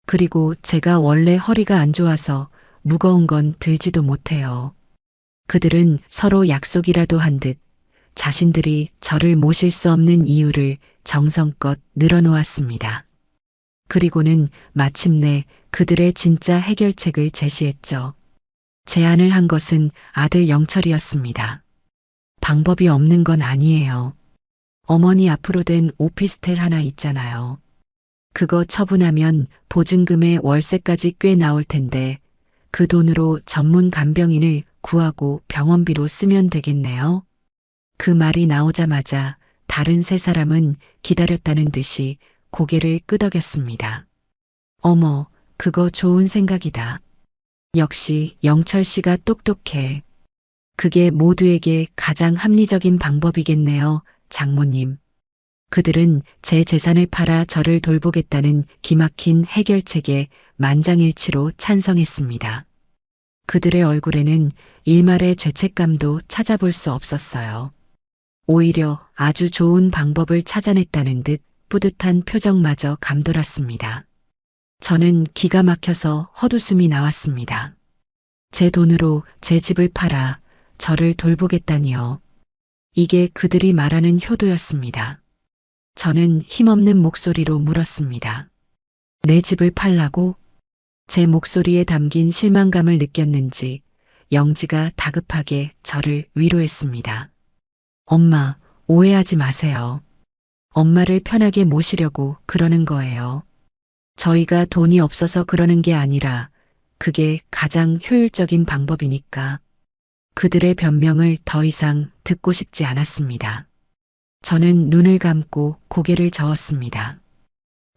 그리고 제가 원래 허리가 안 좋아서 무거운 건 들지도 못해요. 그들은 서로 약속이라도 한 듯 자신들이 저를 모실 수 없는 이유를 정성껏 늘어놓았습니다. 그리고는 마침내 그들의 진짜 해결책을 제시했죠. 제안을 한 것은 아들 영철이었습니다. 방법이 없는 건 아니에요. 어머니 앞으로 된 오피스텔 하나 있잖아요. 그거 처분하면 보증금에 월세까지 꽤 나올 텐데 그 돈으로 전문 간병인을 구하고 병원비로 쓰면 되겠네요. 그 말이 나오자마자 다른 3사람은 기다렸다는 듯이 고개를 끄덕였습니다. 어머, 그거 좋은 생각이다. 역시 영철 씨가 똑똑해. 그게 모두에게 가장 합리적인 방법이겠네요, 장모님. 그들은 제 재산을 팔아 저를 돌보겠다는 기막힌 해결책에 만장일치로 찬성했습니다. 그들의 얼굴에는 일말의 죄책감도 찾아볼 수 없었어요. 오히려 아주 좋은 방법을 찾아냈다는 듯 뿌듯한 표정마저 감돌았습니다. 저는 기가 막혀서 헛웃음이 나왔습니다. 제 돈으로 제 집을 팔아 저를 돌보겠다니요. 이게 그들이 말하는 효도였습니다. 저는 힘없는 목소리로 물었습니다. 내 집을 팔라고? 제 목소리에 담긴 실망감을 느꼈는지 영지가 다급하게 저를 위로했습니다. 엄마, 오해하지 마세요. 엄마를 편하게 모시려고 그러는 거예요. 저희가 돈이 없어서 그러는 게 아니라 그게 가장 효율적인 방법이니까. 그들의 변명을 더 이상 듣고 싶지 않았습니다. 저는 눈을 감고 고개를 저었습니다.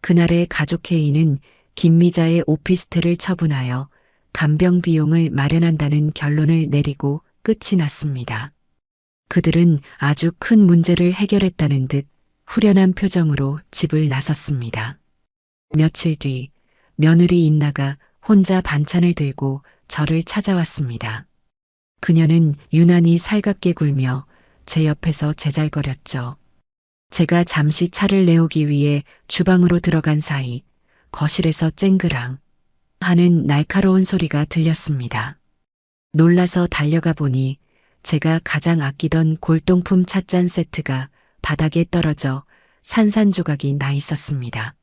그날의 가족회의는 김미자의 오피스텔을 처분하여 간병 비용을 마련한다는 결론을 내리고 끝이 났습니다. 그들은 아주 큰 문제를 해결했다는 듯 후련한 표정으로 집을 나섰습니다. 며칠 뒤 며느리 인나가 혼자 반찬을 들고 저를 찾아왔습니다. 그녀는 유난히 살갑게 굴며 제 옆에서 제잘거렸죠. 제가 잠시 차를 내오기 위해 주방으로 들어간 사이 거실에서 쨍그랑 하는 날카로운 소리가 들렸습니다. 놀라서 달려가 보니 제가 가장 아끼던 골동품 찻잔 세트가 바닥에 떨어져 산산조각이 나 있었습니다.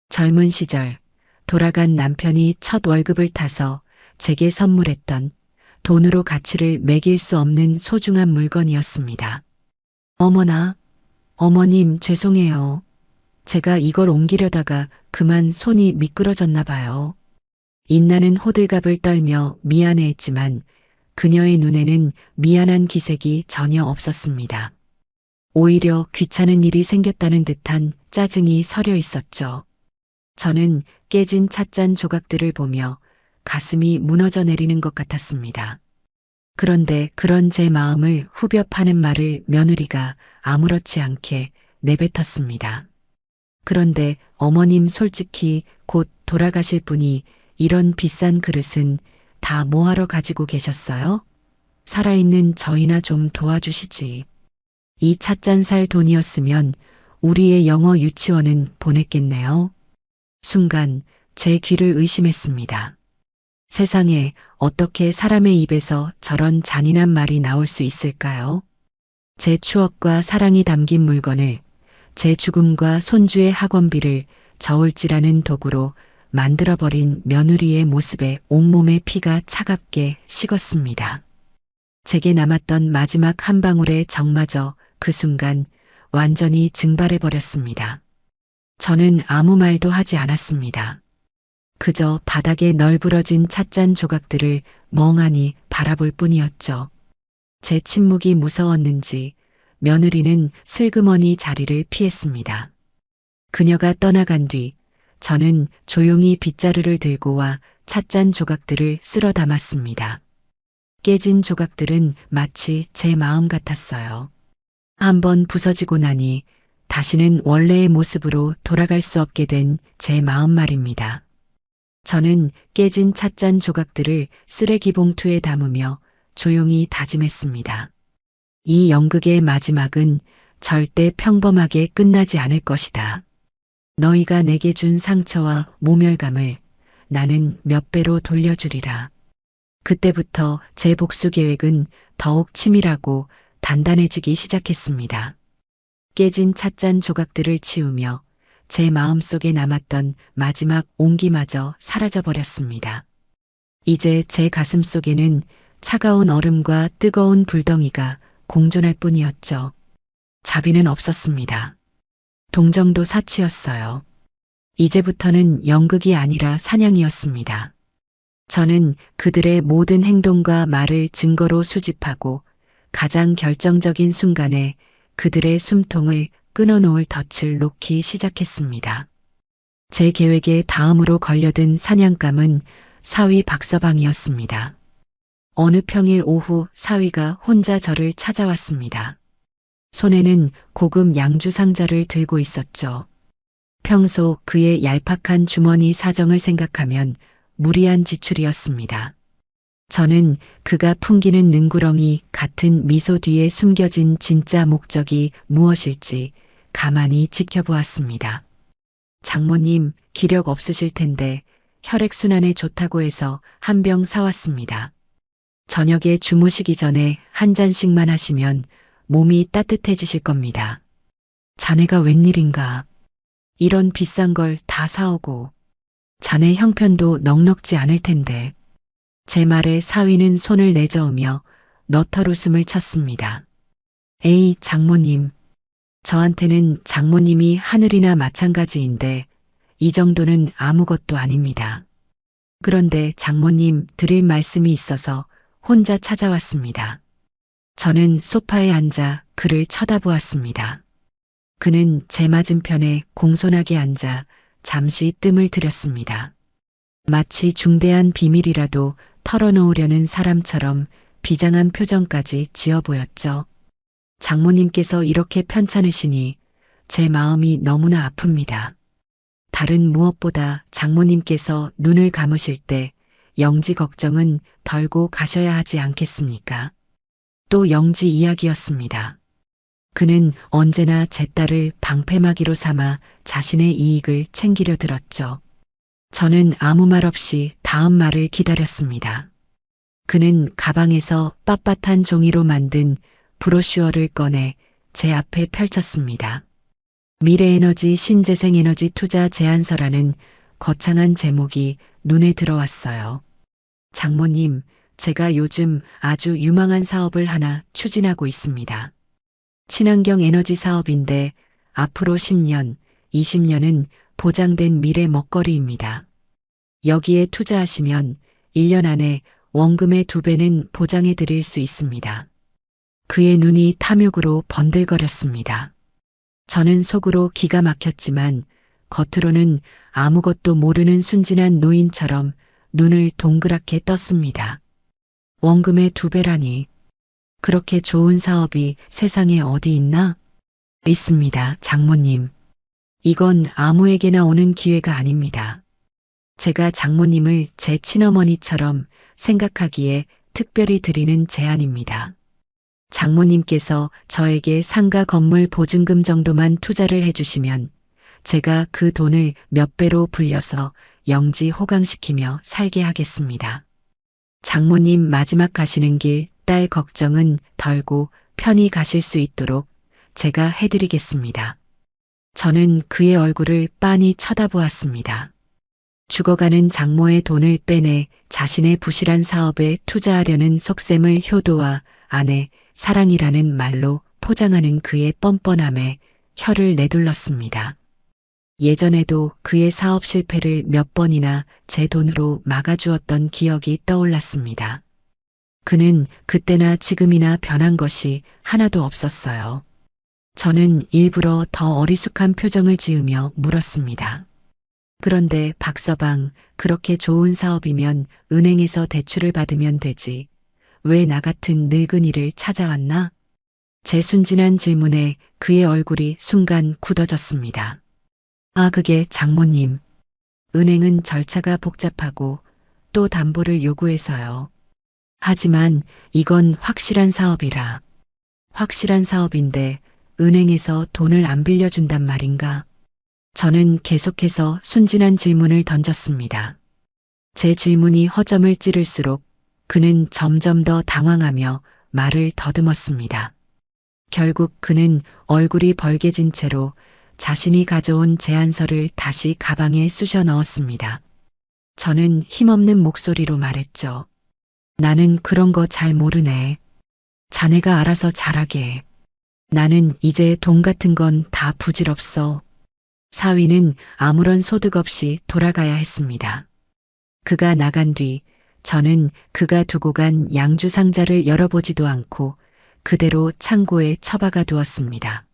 젊은 시절 돌아간 남편이 첫 월급을 타서 제게 선물했던 돈으로 가치를 매길 수 없는 소중한 물건이었습니다. 어머나, 어머님 죄송해요. 제가 이걸 옮기려다가 그만 손이 미끄러졌나 봐요. 인나는 호들갑을 떨며 미안해했지만 그녀의 눈에는 미안한 기색이 전혀 없었습니다. 오히려 귀찮은 일이 생겼다는 듯한 짜증이 서려 있었죠. 저는 깨진 찻잔 조각들을 보며 가슴이 무너져 내리는 것 같았습니다. 그런데 그런 제 마음을 후벼 파는 말을 며느리가 아무렇지 않게 내뱉었습니다. 그런데 어머님 솔직히 곧 돌아가실 분이 이런 비싼 그릇은 다 뭐하러 가지고 계셨어요? 살아있는 저희나 좀 도와주시지. 이 찻잔 살 돈이었으면 우리의 영어 유치원은 보냈겠네요. 순간 제 귀를 의심했습니다. 세상에 어떻게 사람의 입에서 저런 잔인한 말이 나올 수 있을까요? 제 추억과 사랑이 담긴 물건을 제 죽음과 손주의 학원비를 저울질하는 도구로 만들어버린 며느리의 모습에 온몸의 피가 차갑게 식었습니다. 제게 남았던 마지막 한 방울의 정마저 그 순간 완전히 증발해버렸습니다. 저는 아무 말도 하지 않았습니다. 그저 바닥에 널브러진 찻잔 조각들을 멍하니 바라볼 뿐이었죠. 제 침묵이 무서웠는지 며느리는 슬그머니 자리를 피했습니다. 그녀가 떠나간 뒤 저는 조용히 빗자루를 들고 와 찻잔 조각들을 쓸어 담았습니다. 깨진 조각들은 마치 제 마음 같았어요. 한번 부서지고 나니 다시는 원래의 모습으로 돌아갈 수 없게 된 제 마음 말입니다. 저는 깨진 찻잔 조각들을 쓰레기 봉투에 담으며 조용히 다짐했습니다. 이 연극의 마지막은 절대 평범하게 끝나지 않을 것이다. 너희가 내게 준 상처와 모멸감을 나는 몇 배로 돌려주리라. 그때부터 제 복수 계획은 더욱 치밀하고 단단해지기 시작했습니다. 깨진 찻잔 조각들을 치우며 제 마음속에 남았던 마지막 온기마저 사라져버렸습니다. 이제 제 가슴 속에는 차가운 얼음과 뜨거운 불덩이가 공존할 뿐이었죠. 자비는 없었습니다. 동정도 사치였어요. 이제부터는 연극이 아니라 사냥이었습니다. 저는 그들의 모든 행동과 말을 증거로 수집하고 가장 결정적인 순간에 그들의 숨통을 끊어놓을 덫을 놓기 시작했습니다. 제 계획에 다음으로 걸려든 사냥감은 사위 박서방이었습니다. 어느 평일 오후 사위가 혼자 저를 찾아왔습니다. 손에는 고급 양주 상자를 들고 있었죠. 평소 그의 얄팍한 주머니 사정을 생각하면 무리한 지출이었습니다. 저는 그가 풍기는 능구렁이 같은 미소 뒤에 숨겨진 진짜 목적이 무엇일지 가만히 지켜보았습니다. 장모님, 기력 없으실 텐데 혈액순환에 좋다고 해서 한 병 사왔습니다. 저녁에 주무시기 전에 한 잔씩만 하시면 몸이 따뜻해지실 겁니다. 자네가 웬일인가. 이런 비싼 걸 다 사오고 자네 형편도 넉넉지 않을 텐데. 제 말에 사위는 손을 내저으며 너털 웃음을 쳤습니다. 에이, 장모님. 저한테는 장모님이 하늘이나 마찬가지인데 이 정도는 아무것도 아닙니다. 그런데 장모님 드릴 말씀이 있어서 혼자 찾아왔습니다. 저는 소파에 앉아 그를 쳐다보았습니다. 그는 제 맞은편에 공손하게 앉아 잠시 뜸을 들였습니다. 마치 중대한 비밀이라도 털어놓으려는 사람처럼 비장한 표정까지 지어 보였죠. 장모님께서 이렇게 편찮으시니 제 마음이 너무나 아픕니다. 다른 무엇보다 장모님께서 눈을 감으실 때 영지 걱정은 덜고 가셔야 하지 않겠습니까? 또 영지 이야기였습니다. 그는 언제나 제 딸을 방패막이로 삼아 자신의 이익을 챙기려 들었죠. 저는 아무 말 없이 다음 말을 기다렸습니다. 그는 가방에서 빳빳한 종이로 만든 브로슈어를 꺼내 제 앞에 펼쳤습니다. 미래에너지 신재생에너지 투자 제안서라는 거창한 제목이 눈에 들어왔어요. 장모님, 제가 요즘 아주 유망한 사업을 하나 추진하고 있습니다. 친환경 에너지 사업인데 앞으로 10년, 20년은 보장된 미래 먹거리입니다. 여기에 투자하시면 1년 안에 원금의 2배는 보장해 드릴 수 있습니다. 그의 눈이 탐욕으로 번들거렸습니다. 저는 속으로 기가 막혔지만 겉으로는 아무것도 모르는 순진한 노인처럼 눈을 동그랗게 떴습니다. 원금의 2배라니. 그렇게 좋은 사업이 세상에 어디 있나? 있습니다, 장모님. 이건 아무에게나 오는 기회가 아닙니다. 제가 장모님을 제 친어머니처럼 생각하기에 특별히 드리는 제안입니다. 장모님께서 저에게 상가 건물 보증금 정도만 투자를 해주시면 제가 그 돈을 몇 배로 불려서 영지 호강시키며 살게 하겠습니다. 장모님 마지막 가시는 길 딸 걱정은 덜고 편히 가실 수 있도록 제가 해드리겠습니다. 저는 그의 얼굴을 빤히 쳐다보았습니다. 죽어가는 장모의 돈을 빼내 자신의 부실한 사업에 투자하려는 속셈을 효도와 아내, 사랑이라는 말로 포장하는 그의 뻔뻔함에 혀를 내둘렀습니다. 예전에도 그의 사업 실패를 몇 번이나 제 돈으로 막아주었던 기억이 떠올랐습니다. 그는 그때나 지금이나 변한 것이 하나도 없었어요. 저는 일부러 더 어리숙한 표정을 지으며 물었습니다. 그런데 박서방, 그렇게 좋은 사업이면 은행에서 대출을 받으면 되지. 왜 나 같은 늙은이를 찾아왔나? 제 순진한 질문에 그의 얼굴이 순간 굳어졌습니다. 아, 그게 장모님. 은행은 절차가 복잡하고 또 담보를 요구해서요. 하지만 이건 확실한 사업이라. 확실한 사업인데 은행에서 돈을 안 빌려준단 말인가? 저는 계속해서 순진한 질문을 던졌습니다. 제 질문이 허점을 찌를수록 그는 점점 더 당황하며 말을 더듬었습니다. 결국 그는 얼굴이 벌개진 채로 자신이 가져온 제안서를 다시 가방에 쑤셔 넣었습니다. 저는 힘없는 목소리로 말했죠. 나는 그런 거 잘 모르네. 자네가 알아서 잘하게. 나는 이제 돈 같은 건 다 부질없어. 사위는 아무런 소득 없이 돌아가야 했습니다. 그가 나간 뒤 저는 그가 두고 간 양주 상자를 열어보지도 않고 그대로 창고에 처박아 두었습니다.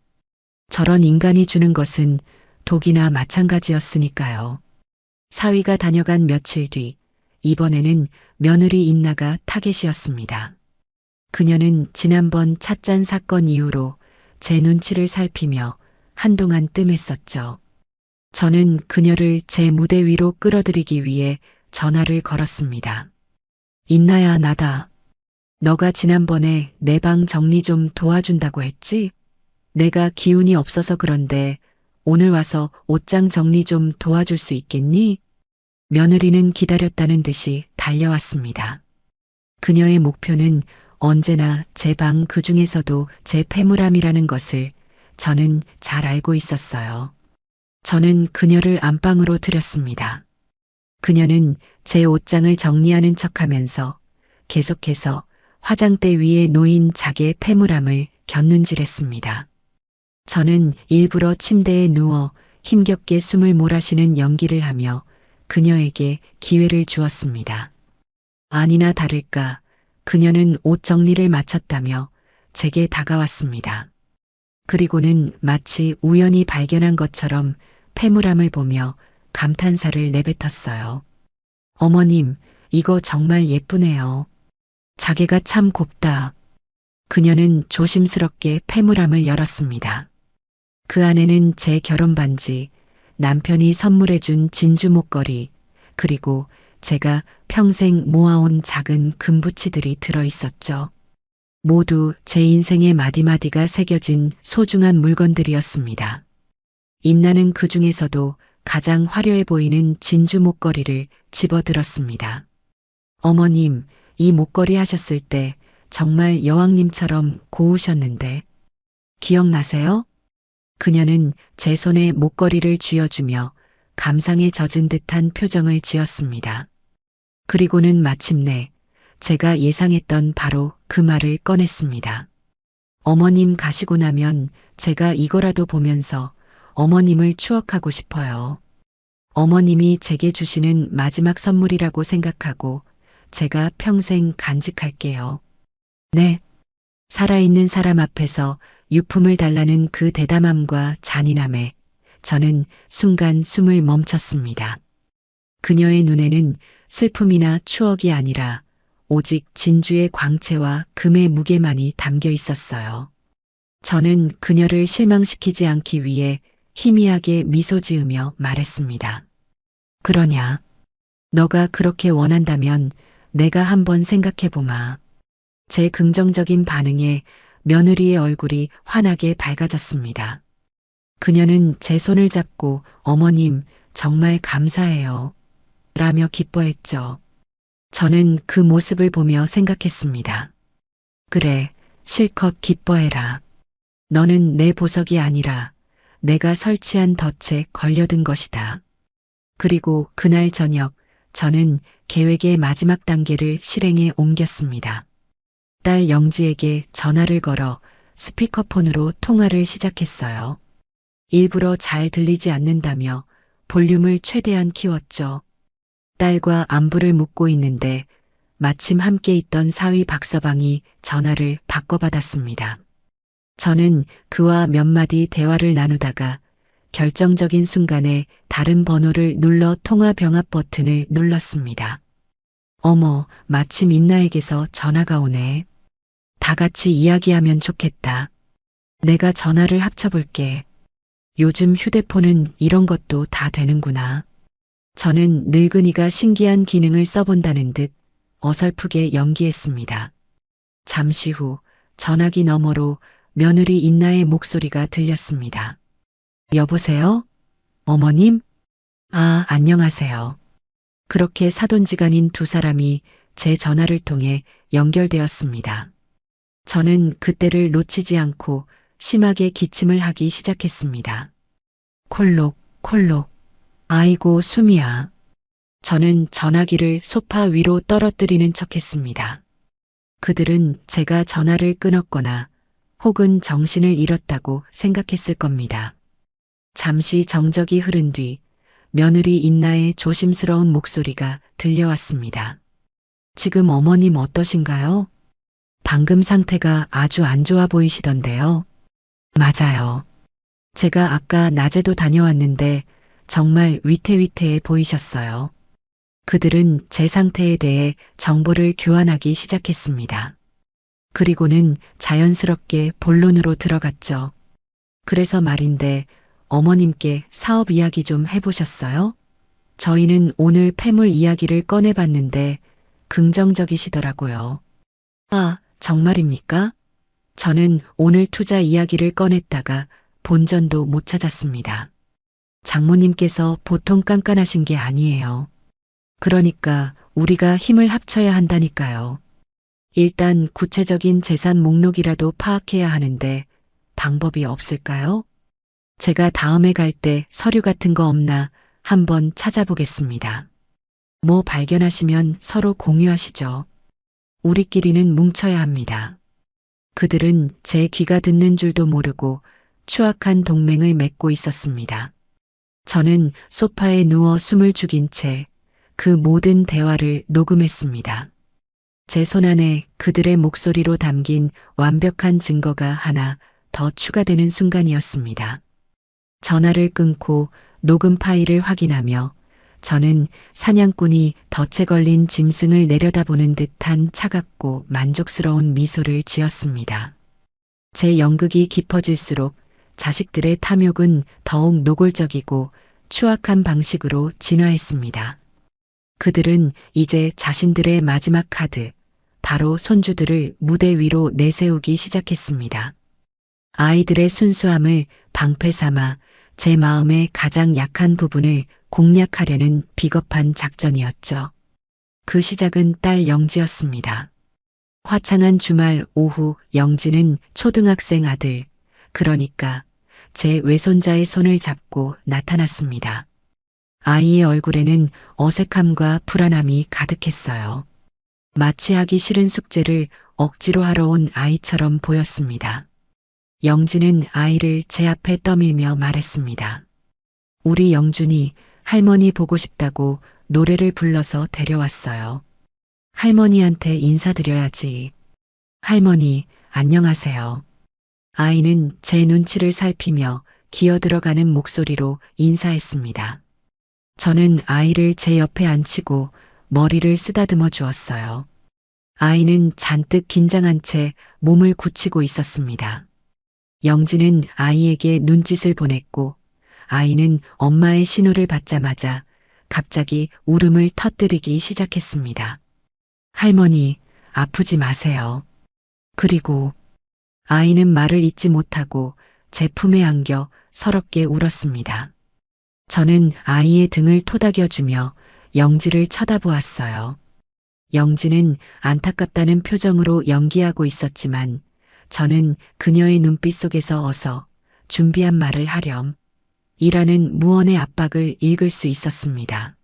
저런 인간이 주는 것은 독이나 마찬가지였으니까요. 사위가 다녀간 며칠 뒤 이번에는 며느리 인나가 타겟이었습니다. 그녀는 지난번 찻잔 사건 이후로 제 눈치를 살피며 한동안 뜸했었죠. 저는 그녀를 제 무대 위로 끌어들이기 위해 전화를 걸었습니다. 인나야, 나다. 너가 지난번에 내 방 정리 좀 도와준다고 했지? 내가 기운이 없어서 그런데 오늘 와서 옷장 정리 좀 도와줄 수 있겠니? 며느리는 기다렸다는 듯이 달려왔습니다. 그녀의 목표는 언제나 제 방 그 중에서도 제 패물함이라는 것을 저는 잘 알고 있었어요. 저는 그녀를 안방으로 들였습니다. 그녀는 제 옷장을 정리하는 척하면서 계속해서 화장대 위에 놓인 자기의 패물함을 곁눈질했습니다. 저는 일부러 침대에 누워 힘겹게 숨을 몰아쉬는 연기를 하며 그녀에게 기회를 주었습니다. 아니나 다를까 그녀는 옷 정리를 마쳤다며 제게 다가왔습니다. 그리고는 마치 우연히 발견한 것처럼 패물함을 보며 감탄사를 내뱉었어요. 어머님, 이거 정말 예쁘네요. 자개가 참 곱다. 그녀는 조심스럽게 패물함을 열었습니다. 그 안에는 제 결혼 반지, 남편이 선물해준 진주 목걸이, 그리고 제가 평생 모아온 작은 금부치들이 들어있었죠. 모두 제 인생의 마디마디가 새겨진 소중한 물건들이었습니다. 인나는 그 중에서도 가장 화려해 보이는 진주 목걸이를 집어들었습니다. 어머님, 이 목걸이 하셨을 때 정말 여왕님처럼 고우셨는데 기억나세요? 그녀는 제 손에 목걸이를 쥐어주며 감상에 젖은 듯한 표정을 지었습니다. 그리고는 마침내 제가 예상했던 바로 그 말을 꺼냈습니다. 어머님 가시고 나면 제가 이거라도 보면서 어머님을 추억하고 싶어요. 어머님이 제게 주시는 마지막 선물이라고 생각하고 제가 평생 간직할게요. 네. 살아있는 사람 앞에서 유품을 달라는 그 대담함과 잔인함에 저는 순간 숨을 멈췄습니다. 그녀의 눈에는 슬픔이나 추억이 아니라 오직 진주의 광채와 금의 무게만이 담겨 있었어요. 저는 그녀를 실망시키지 않기 위해 희미하게 미소 지으며 말했습니다. 그러냐? 너가 그렇게 원한다면 내가 한번 생각해 보마. 제 긍정적인 반응에 며느리의 얼굴이 환하게 밝아졌습니다. 그녀는 제 손을 잡고 어머님 정말 감사해요. 라며 기뻐했죠. 저는 그 모습을 보며 생각했습니다. 그래, 실컷 기뻐해라. 너는 내 보석이 아니라 내가 설치한 덫에 걸려든 것이다. 그리고 그날 저녁 저는 계획의 마지막 단계를 실행에 옮겼습니다. 딸 영지에게 전화를 걸어 스피커폰으로 통화를 시작했어요. 일부러 잘 들리지 않는다며 볼륨을 최대한 키웠죠. 딸과 안부를 묻고 있는데 마침 함께 있던 사위 박서방이 전화를 바꿔받았습니다. 저는 그와 몇 마디 대화를 나누다가 결정적인 순간에 다른 번호를 눌러 통화 병합 버튼을 눌렀습니다. 어머, 마침 인나에게서 전화가 오네. 다 같이 이야기하면 좋겠다. 내가 전화를 합쳐볼게. 요즘 휴대폰은 이런 것도 다 되는구나. 저는 늙은이가 신기한 기능을 써본다는 듯 어설프게 연기했습니다. 잠시 후 전화기 너머로 며느리 인나의 목소리가 들렸습니다. 여보세요? 어머님? 아, 안녕하세요. 그렇게 사돈지간인 두 사람이 제 전화를 통해 연결되었습니다. 저는 그때를 놓치지 않고 심하게 기침을 하기 시작했습니다. 콜록, 콜록. 아이고, 숨이야. 저는 전화기를 소파 위로 떨어뜨리는 척했습니다. 그들은 제가 전화를 끊었거나 혹은 정신을 잃었다고 생각했을 겁니다. 잠시 정적이 흐른 뒤 며느리 인나의 조심스러운 목소리가 들려왔습니다. 지금 어머님 어떠신가요? 방금 상태가 아주 안 좋아 보이시던데요. 맞아요. 제가 아까 낮에도 다녀왔는데 정말 위태위태해 보이셨어요. 그들은 제 상태에 대해 정보를 교환하기 시작했습니다. 그리고는 자연스럽게 본론으로 들어갔죠. 그래서 말인데 어머님께 사업 이야기 좀 해보셨어요? 저희는 오늘 폐물 이야기를 꺼내봤는데 긍정적이시더라고요. 아, 정말입니까? 저는 오늘 투자 이야기를 꺼냈다가 본전도 못 찾았습니다. 장모님께서 보통 깐깐하신 게 아니에요. 그러니까 우리가 힘을 합쳐야 한다니까요. 일단 구체적인 재산 목록이라도 파악해야 하는데 방법이 없을까요? 제가 다음에 갈 때 서류 같은 거 없나 한번 찾아보겠습니다. 뭐 발견하시면 서로 공유하시죠. 우리끼리는 뭉쳐야 합니다. 그들은 제 귀가 듣는 줄도 모르고 추악한 동맹을 맺고 있었습니다. 저는 소파에 누워 숨을 죽인 채 그 모든 대화를 녹음했습니다. 제 손안에 그들의 목소리로 담긴 완벽한 증거가 하나 더 추가되는 순간이었습니다. 전화를 끊고 녹음 파일을 확인하며 저는 사냥꾼이 덫에 걸린 짐승을 내려다보는 듯한 차갑고 만족스러운 미소를 지었습니다. 제 연극이 깊어질수록 자식들의 탐욕은 더욱 노골적이고 추악한 방식으로 진화했습니다. 그들은 이제 자신들의 마지막 카드, 바로 손주들을 무대 위로 내세우기 시작했습니다. 아이들의 순수함을 방패 삼아 제 마음의 가장 약한 부분을 공략하려는 비겁한 작전이었죠. 그 시작은 딸 영지였습니다. 화창한 주말 오후 영지는 초등학생 아들, 그러니까 제 외손자의 손을 잡고 나타났습니다. 아이의 얼굴에는 어색함과 불안함이 가득했어요. 마치 하기 싫은 숙제를 억지로 하러 온 아이처럼 보였습니다. 영진은 아이를 제 앞에 떠밀며 말했습니다. 우리 영준이 할머니 보고 싶다고 노래를 불러서 데려왔어요. 할머니한테 인사드려야지. 할머니, 안녕하세요. 아이는 제 눈치를 살피며 기어들어가는 목소리로 인사했습니다. 저는 아이를 제 옆에 앉히고 머리를 쓰다듬어 주었어요. 아이는 잔뜩 긴장한 채 몸을 굳히고 있었습니다. 영진은 아이에게 눈짓을 보냈고 아이는 엄마의 신호를 받자마자 갑자기 울음을 터뜨리기 시작했습니다. 할머니, 아프지 마세요. 그리고 아이는 말을 잇지 못하고 제 품에 안겨 서럽게 울었습니다. 저는 아이의 등을 토닥여주며 영지를 쳐다보았어요. 영지는 안타깝다는 표정으로 연기하고 있었지만 저는 그녀의 눈빛 속에서 어서 준비한 말을 하렴. 이라는 무언의 압박을 읽을 수 있었습니다.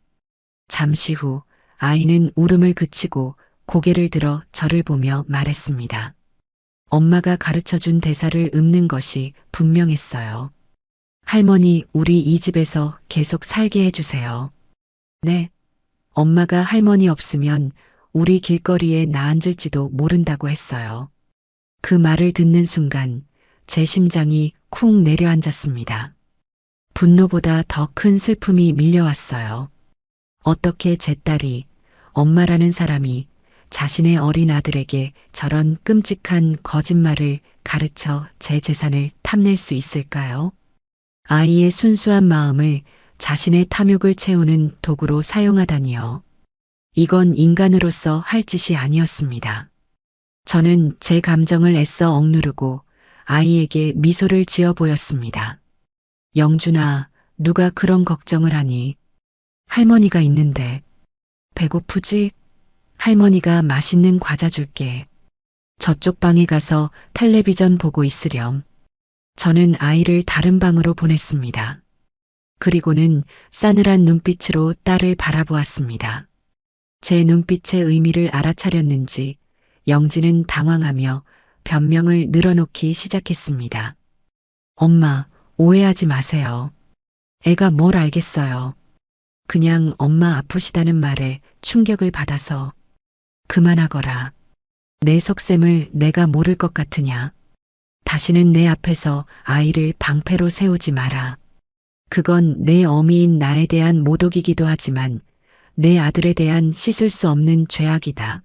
잠시 후 아이는 울음을 그치고 고개를 들어 저를 보며 말했습니다. 엄마가 가르쳐준 대사를 읊는 것이 분명했어요. 할머니, 우리 이 집에서 계속 살게 해주세요. 네. 엄마가 할머니 없으면 우리 길거리에 나앉을지도 모른다고 했어요. 그 말을 듣는 순간 제 심장이 쿵 내려앉았습니다. 분노보다 더 큰 슬픔이 밀려왔어요. 어떻게 제 딸이, 엄마라는 사람이 자신의 어린 아들에게 저런 끔찍한 거짓말을 가르쳐 제 재산을 탐낼 수 있을까요? 아이의 순수한 마음을 자신의 탐욕을 채우는 도구로 사용하다니요. 이건 인간으로서 할 짓이 아니었습니다. 저는 제 감정을 애써 억누르고 아이에게 미소를 지어 보였습니다. 영준아, 누가 그런 걱정을 하니? 할머니가 있는데. 배고프지? 할머니가 맛있는 과자 줄게. 저쪽 방에 가서 텔레비전 보고 있으렴. 저는 아이를 다른 방으로 보냈습니다. 그리고는 싸늘한 눈빛으로 딸을 바라보았습니다. 제 눈빛의 의미를 알아차렸는지 영지는 당황하며 변명을 늘어놓기 시작했습니다. 엄마, 오해하지 마세요. 애가 뭘 알겠어요. 그냥 엄마 아프시다는 말에 충격을 받아서. 그만하거라. 내 속셈을 내가 모를 것 같으냐. 다시는 내 앞에서 아이를 방패로 세우지 마라. 그건 내 어미인 나에 대한 모독이기도 하지만 내 아들에 대한 씻을 수 없는 죄악이다.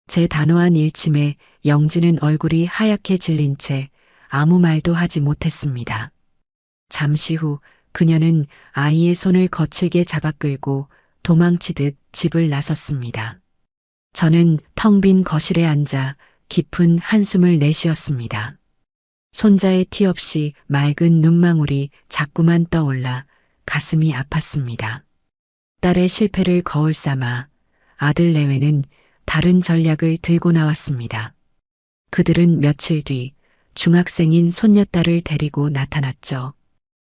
제 단호한 일침에 영지는 얼굴이 하얗게 질린 채 아무 말도 하지 못했습니다. 잠시 후 그녀는 아이의 손을 거칠게 잡아 끌고 도망치듯 집을 나섰습니다. 저는 텅 빈 거실에 앉아 깊은 한숨을 내쉬었습니다. 손자의 티 없이 맑은 눈망울이 자꾸만 떠올라 가슴이 아팠습니다. 딸의 실패를 거울 삼아 아들 내외는 다른 전략을 들고 나왔습니다. 그들은 며칠 뒤 중학생인 손녀딸을 데리고 나타났죠.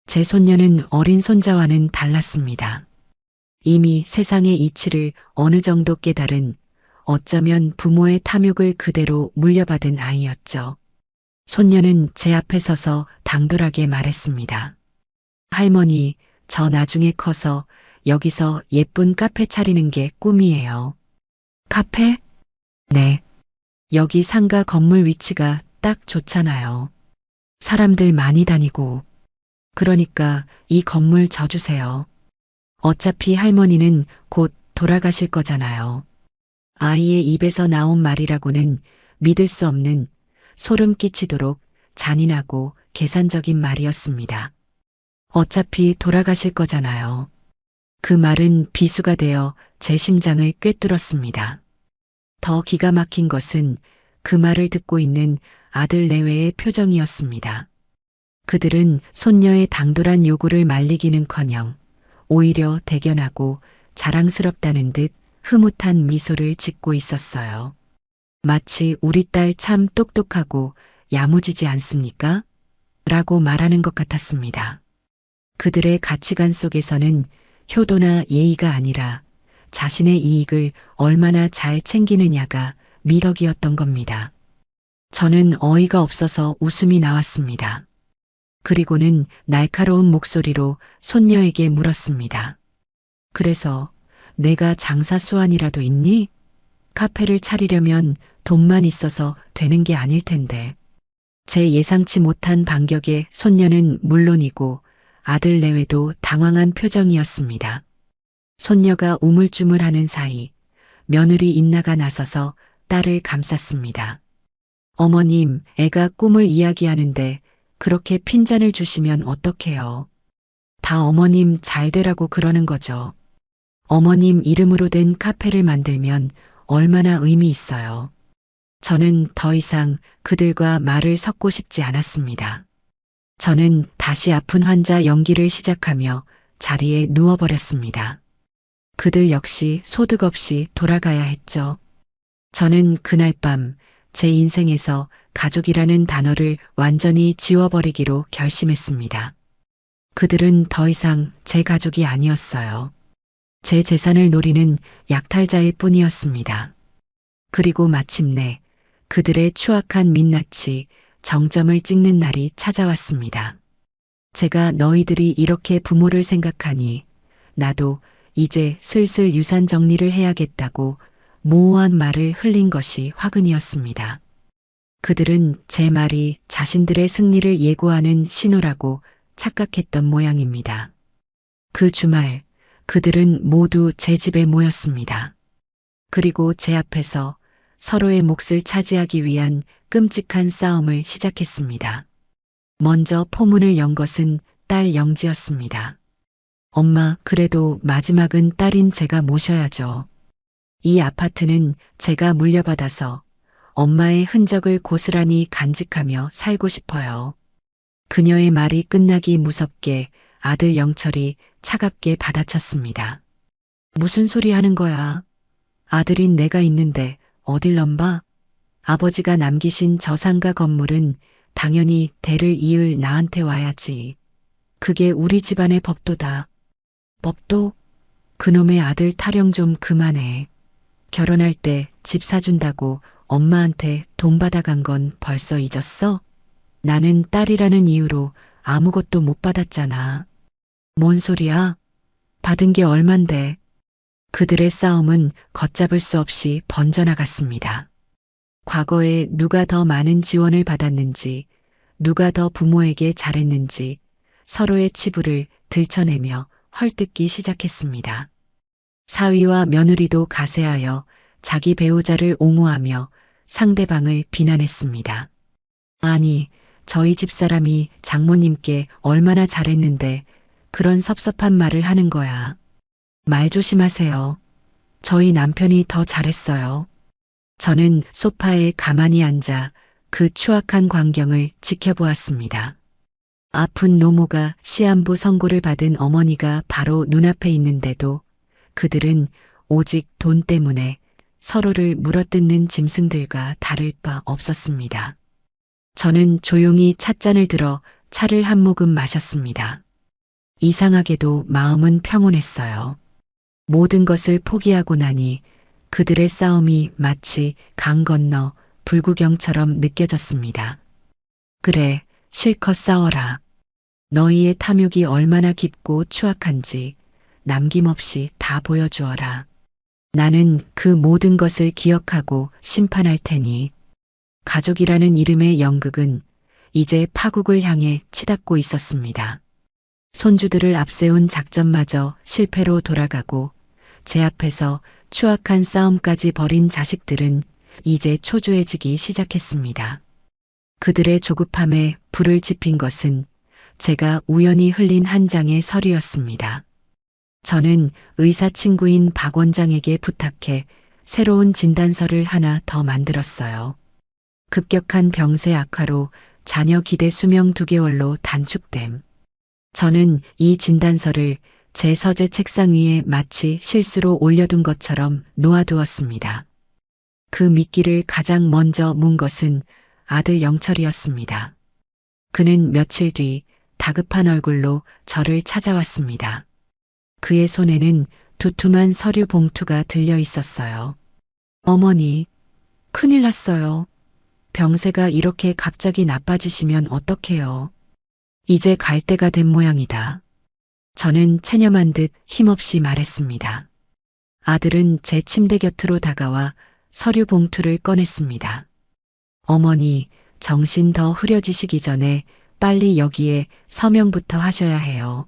제 손녀는 어린 손자와는 달랐습니다. 이미 세상의 이치를 어느 정도 깨달은 어쩌면 부모의 탐욕을 그대로 물려받은 아이였죠. 손녀는 제 앞에 서서 당돌하게 말했습니다. 할머니, 저 나중에 커서 여기서 예쁜 카페 차리는 게 꿈이에요. 카페? 네. 여기 상가 건물 위치가 딱 좋잖아요. 사람들 많이 다니고. 그러니까 이 건물 져주세요. 어차피 할머니는 곧 돌아가실 거잖아요. 아이의 입에서 나온 말이라고는 믿을 수 없는 소름 끼치도록 잔인하고 계산적인 말이었습니다. 어차피 돌아가실 거잖아요. 그 말은 비수가 되어 제 심장을 꿰뚫었습니다. 더 기가 막힌 것은 그 말을 듣고 있는 아들 내외의 표정이었습니다. 그들은 손녀의 당돌한 요구를 말리기는커녕 오히려 대견하고 자랑스럽다는 듯 흐뭇한 미소를 짓고 있었어요. 마치 우리 딸 참 똑똑하고 야무지지 않습니까? 라고 말하는 것 같았습니다. 그들의 가치관 속에서는 효도나 예의가 아니라 자신의 이익을 얼마나 잘 챙기느냐가 미덕이었던 겁니다. 저는 어이가 없어서 웃음이 나왔습니다. 그리고는 날카로운 목소리로 손녀에게 물었습니다. 그래서 내가 장사 수완이라도 있니? 카페를 차리려면 돈만 있어서 되는 게 아닐 텐데. 제 예상치 못한 반격에 손녀는 물론이고 아들 내외도 당황한 표정이었습니다. 손녀가 우물쭈물하는 사이 며느리 인나가 나서서 딸을 감쌌습니다. 어머님, 애가 꿈을 이야기하는데 그렇게 핀잔을 주시면 어떡해요? 다 어머님 잘 되라고 그러는 거죠. 어머님 이름으로 된 카페를 만들면 얼마나 의미 있어요. 저는 더 이상 그들과 말을 섞고 싶지 않았습니다. 저는 다시 아픈 환자 연기를 시작하며 자리에 누워버렸습니다. 그들 역시 소득 없이 돌아가야 했죠. 저는 그날 밤 제 인생에서 가족이라는 단어를 완전히 지워버리기로 결심했습니다. 그들은 더 이상 제 가족이 아니었어요. 제 재산을 노리는 약탈자일 뿐이었습니다. 그리고 마침내 그들의 추악한 민낯이 정점을 찍는 날이 찾아왔습니다. 제가 너희들이 이렇게 부모를 생각하니 나도 이제 슬슬 유산 정리를 해야겠다고 모호한 말을 흘린 것이 화근이었습니다. 그들은 제 말이 자신들의 승리를 예고하는 신호라고 착각했던 모양입니다. 그 주말 그들은 모두 제 집에 모였습니다. 그리고 제 앞에서 서로의 몫을 차지하기 위한 끔찍한 싸움을 시작했습니다. 먼저 포문을 연 것은 딸 영지였습니다. 엄마, 그래도 마지막은 딸인 제가 모셔야죠. 이 아파트는 제가 물려받아서 엄마의 흔적을 고스란히 간직하며 살고 싶어요. 그녀의 말이 끝나기 무섭게 아들 영철이 차갑게 받아쳤습니다. 무슨 소리 하는 거야? 아들인 내가 있는데 어딜 넘봐? 아버지가 남기신 저 상가 건물은 당연히 대를 이을 나한테 와야지. 그게 우리 집안의 법도다. 법도? 그놈의 아들 타령 좀 그만해. 결혼할 때 집 사준다고 엄마한테 돈 받아간 건 벌써 잊었어? 나는 딸이라는 이유로 아무것도 못 받았잖아. 뭔 소리야? 받은 게 얼만데? 그들의 싸움은 걷잡을 수 없이 번져나갔습니다. 과거에 누가 더 많은 지원을 받았는지, 누가 더 부모에게 잘했는지 서로의 치부를 들춰내며 헐뜯기 시작했습니다. 사위와 며느리도 가세하여 자기 배우자를 옹호하며 상대방을 비난했습니다. 아니, 저희 집사람이 장모님께 얼마나 잘했는데 그런 섭섭한 말을 하는 거야. 말 조심하세요. 저희 남편이 더 잘했어요. 저는 소파에 가만히 앉아 그 추악한 광경을 지켜보았습니다. 아픈 노모가 시한부 선고를 받은 어머니가 바로 눈앞에 있는데도 그들은 오직 돈 때문에 서로를 물어뜯는 짐승들과 다를 바 없었습니다. 저는 조용히 찻잔을 들어 차를 한 모금 마셨습니다. 이상하게도 마음은 평온했어요. 모든 것을 포기하고 나니 그들의 싸움이 마치 강 건너 불구경처럼 느껴졌습니다. 그래, 실컷 싸워라. 너희의 탐욕이 얼마나 깊고 추악한지 남김없이 다 보여주어라. 나는 그 모든 것을 기억하고 심판할 테니. 가족이라는 이름의 연극은 이제 파국을 향해 치닫고 있었습니다. 손주들을 앞세운 작전마저 실패로 돌아가고 제 앞에서 추악한 싸움까지 벌인 자식들은 이제 초조해지기 시작했습니다. 그들의 조급함에 불을 지핀 것은 제가 우연히 흘린 한 장의 서류였습니다. 저는 의사 친구인 박 원장에게 부탁해 새로운 진단서를 하나 더 만들었어요. 급격한 병세 악화로 자녀 기대 수명 2개월로 단축됨. 저는 이 진단서를 제 서재 책상 위에 마치 실수로 올려둔 것처럼 놓아두었습니다. 그 미끼를 가장 먼저 문 것은 아들 영철이었습니다. 그는 며칠 뒤 다급한 얼굴로 저를 찾아왔습니다. 그의 손에는 두툼한 서류 봉투가 들려 있었어요. 어머니, 큰일 났어요. 병세가 이렇게 갑자기 나빠지시면 어떡해요. 이제 갈 때가 된 모양이다. 저는 체념한 듯 힘없이 말했습니다. 아들은 제 침대 곁으로 다가와 서류 봉투를 꺼냈습니다. 어머니, 정신 더 흐려지시기 전에 빨리 여기에 서명부터 하셔야 해요.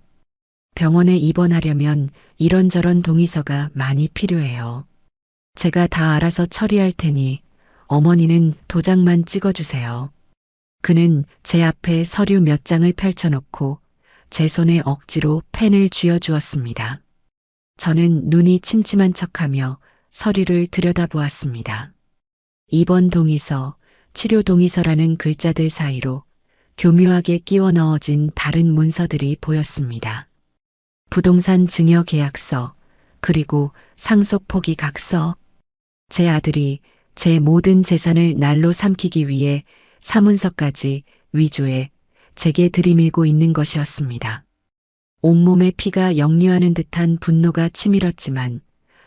병원에 입원하려면 이런저런 동의서가 많이 필요해요. 제가 다 알아서 처리할 테니 어머니는 도장만 찍어주세요. 그는 제 앞에 서류 몇 장을 펼쳐놓고 제 손에 억지로 펜을 쥐어주었습니다. 저는 눈이 침침한 척하며 서류를 들여다보았습니다. 입원 동의서, 치료 동의서라는 글자들 사이로 교묘하게 끼워 넣어진 다른 문서들이 보였습니다. 부동산 증여 계약서, 그리고 상속 포기 각서. 제 아들이 제 모든 재산을 날로 삼키기 위해 사문서까지 위조해 제게 들이밀고 있는 것이었습니다. 온몸에 피가 역류하는 듯한 분노가 치밀었지만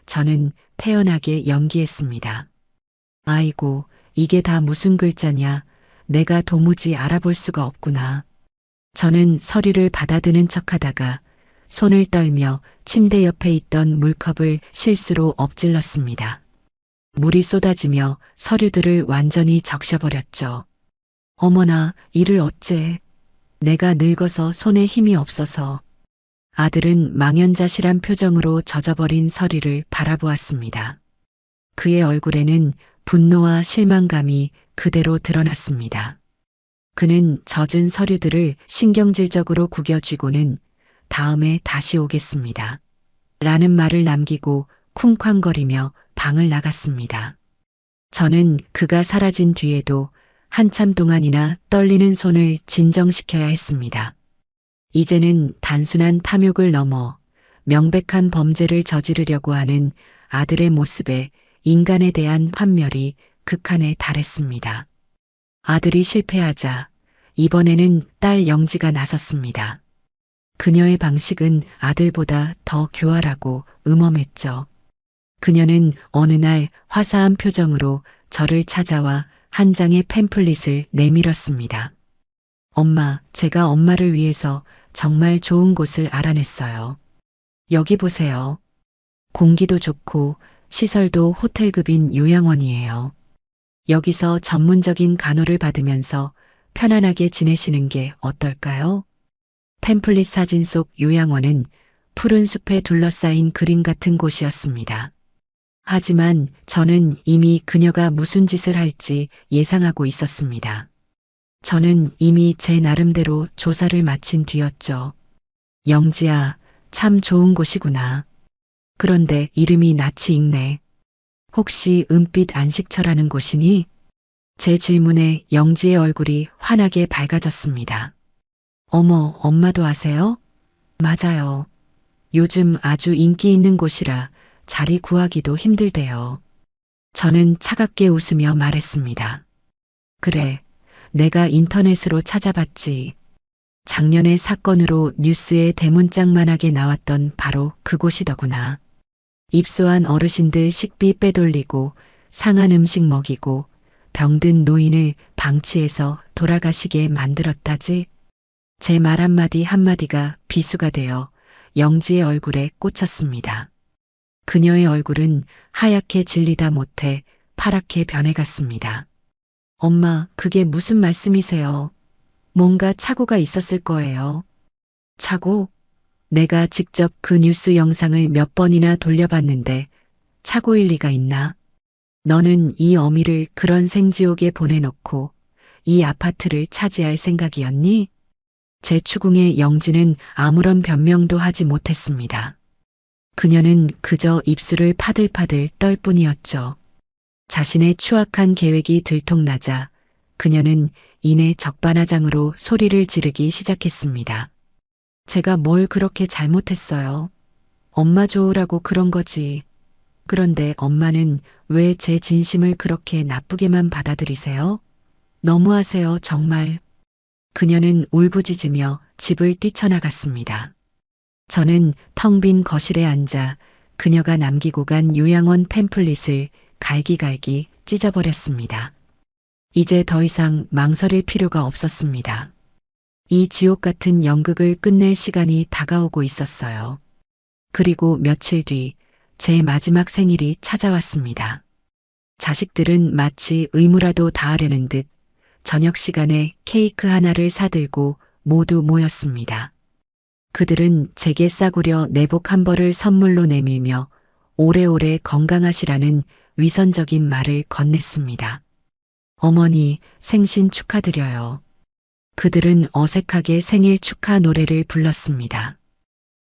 저는 태연하게 연기했습니다. 아이고, 이게 다 무슨 글자냐. 내가 도무지 알아볼 수가 없구나. 저는 서류를 받아드는 척하다가 손을 떨며 침대 옆에 있던 물컵을 실수로 엎질렀습니다. 물이 쏟아지며 서류들을 완전히 적셔버렸죠. 어머나, 이를 어째. 내가 늙어서 손에 힘이 없어서. 아들은 망연자실한 표정으로 젖어버린 서류를 바라보았습니다. 그의 얼굴에는 분노와 실망감이 그대로 드러났습니다. 그는 젖은 서류들을 신경질적으로 구겨쥐고는 다음에 다시 오겠습니다. 라는 말을 남기고 쿵쾅거리며 방을 나갔습니다. 저는 그가 사라진 뒤에도 한참 동안이나 떨리는 손을 진정시켜야 했습니다. 이제는 단순한 탐욕을 넘어 명백한 범죄를 저지르려고 하는 아들의 모습에 인간에 대한 환멸이 극한에 달했습니다. 아들이 실패하자 이번에는 딸 영지가 나섰습니다. 그녀의 방식은 아들보다 더 교활하고 음험했죠. 그녀는 어느 날 화사한 표정으로 저를 찾아와 한 장의 팸플릿을 내밀었습니다. 엄마, 제가 엄마를 위해서 정말 좋은 곳을 알아냈어요. 여기 보세요. 공기도 좋고 시설도 호텔급인 요양원이에요. 여기서 전문적인 간호를 받으면서 편안하게 지내시는 게 어떨까요? 팸플릿 사진 속 요양원은 푸른 숲에 둘러싸인 그림 같은 곳이었습니다. 하지만 저는 이미 그녀가 무슨 짓을 할지 예상하고 있었습니다. 저는 이미 제 나름대로 조사를 마친 뒤였죠. 영지야, 참 좋은 곳이구나. 그런데 이름이 낯이 익네. 혹시 은빛 안식처라는 곳이니? 제 질문에 영지의 얼굴이 환하게 밝아졌습니다. 어머, 엄마도 아세요? 맞아요. 요즘 아주 인기 있는 곳이라 자리 구하기도 힘들대요. 저는 차갑게 웃으며 말했습니다. 그래, 내가 인터넷으로 찾아봤지. 작년의 사건으로 뉴스에 대문짝만하게 나왔던 바로 그곳이더구나. 입소한 어르신들 식비 빼돌리고 상한 음식 먹이고 병든 노인을 방치해서 돌아가시게 만들었다지. 제 말 한마디 한마디가 비수가 되어 영지의 얼굴에 꽂혔습니다. 그녀의 얼굴은 하얗게 질리다 못해 파랗게 변해갔습니다. 엄마, 그게 무슨 말씀이세요? 뭔가 착오가 있었을 거예요. 착오? 내가 직접 그 뉴스 영상을 몇 번이나 돌려봤는데 착오일 리가 있나? 너는 이 어미를 그런 생지옥에 보내놓고 이 아파트를 차지할 생각이었니? 제 추궁에 영지는 아무런 변명도 하지 못했습니다. 그녀는 그저 입술을 파들파들 떨 뿐이었죠. 자신의 추악한 계획이 들통나자 그녀는 이내 적반하장으로 소리를 지르기 시작했습니다. 제가 뭘 그렇게 잘못했어요? 엄마 좋으라고 그런 거지. 그런데 엄마는 왜 제 진심을 그렇게 나쁘게만 받아들이세요? 너무하세요, 정말. 그녀는 울부짖으며 집을 뛰쳐나갔습니다. 저는 텅 빈 거실에 앉아 그녀가 남기고 간 요양원 팸플릿을 갈기갈기 찢어버렸습니다. 이제 더 이상 망설일 필요가 없었습니다. 이 지옥 같은 연극을 끝낼 시간이 다가오고 있었어요. 그리고 며칠 뒤 제 마지막 생일이 찾아왔습니다. 자식들은 마치 의무라도 다하려는 듯 저녁 시간에 케이크 하나를 사들고 모두 모였습니다. 그들은 제게 싸구려 내복 한 벌을 선물로 내밀며 오래오래 건강하시라는 위선적인 말을 건넸습니다. 어머니, 생신 축하드려요. 그들은 어색하게 생일 축하 노래를 불렀습니다.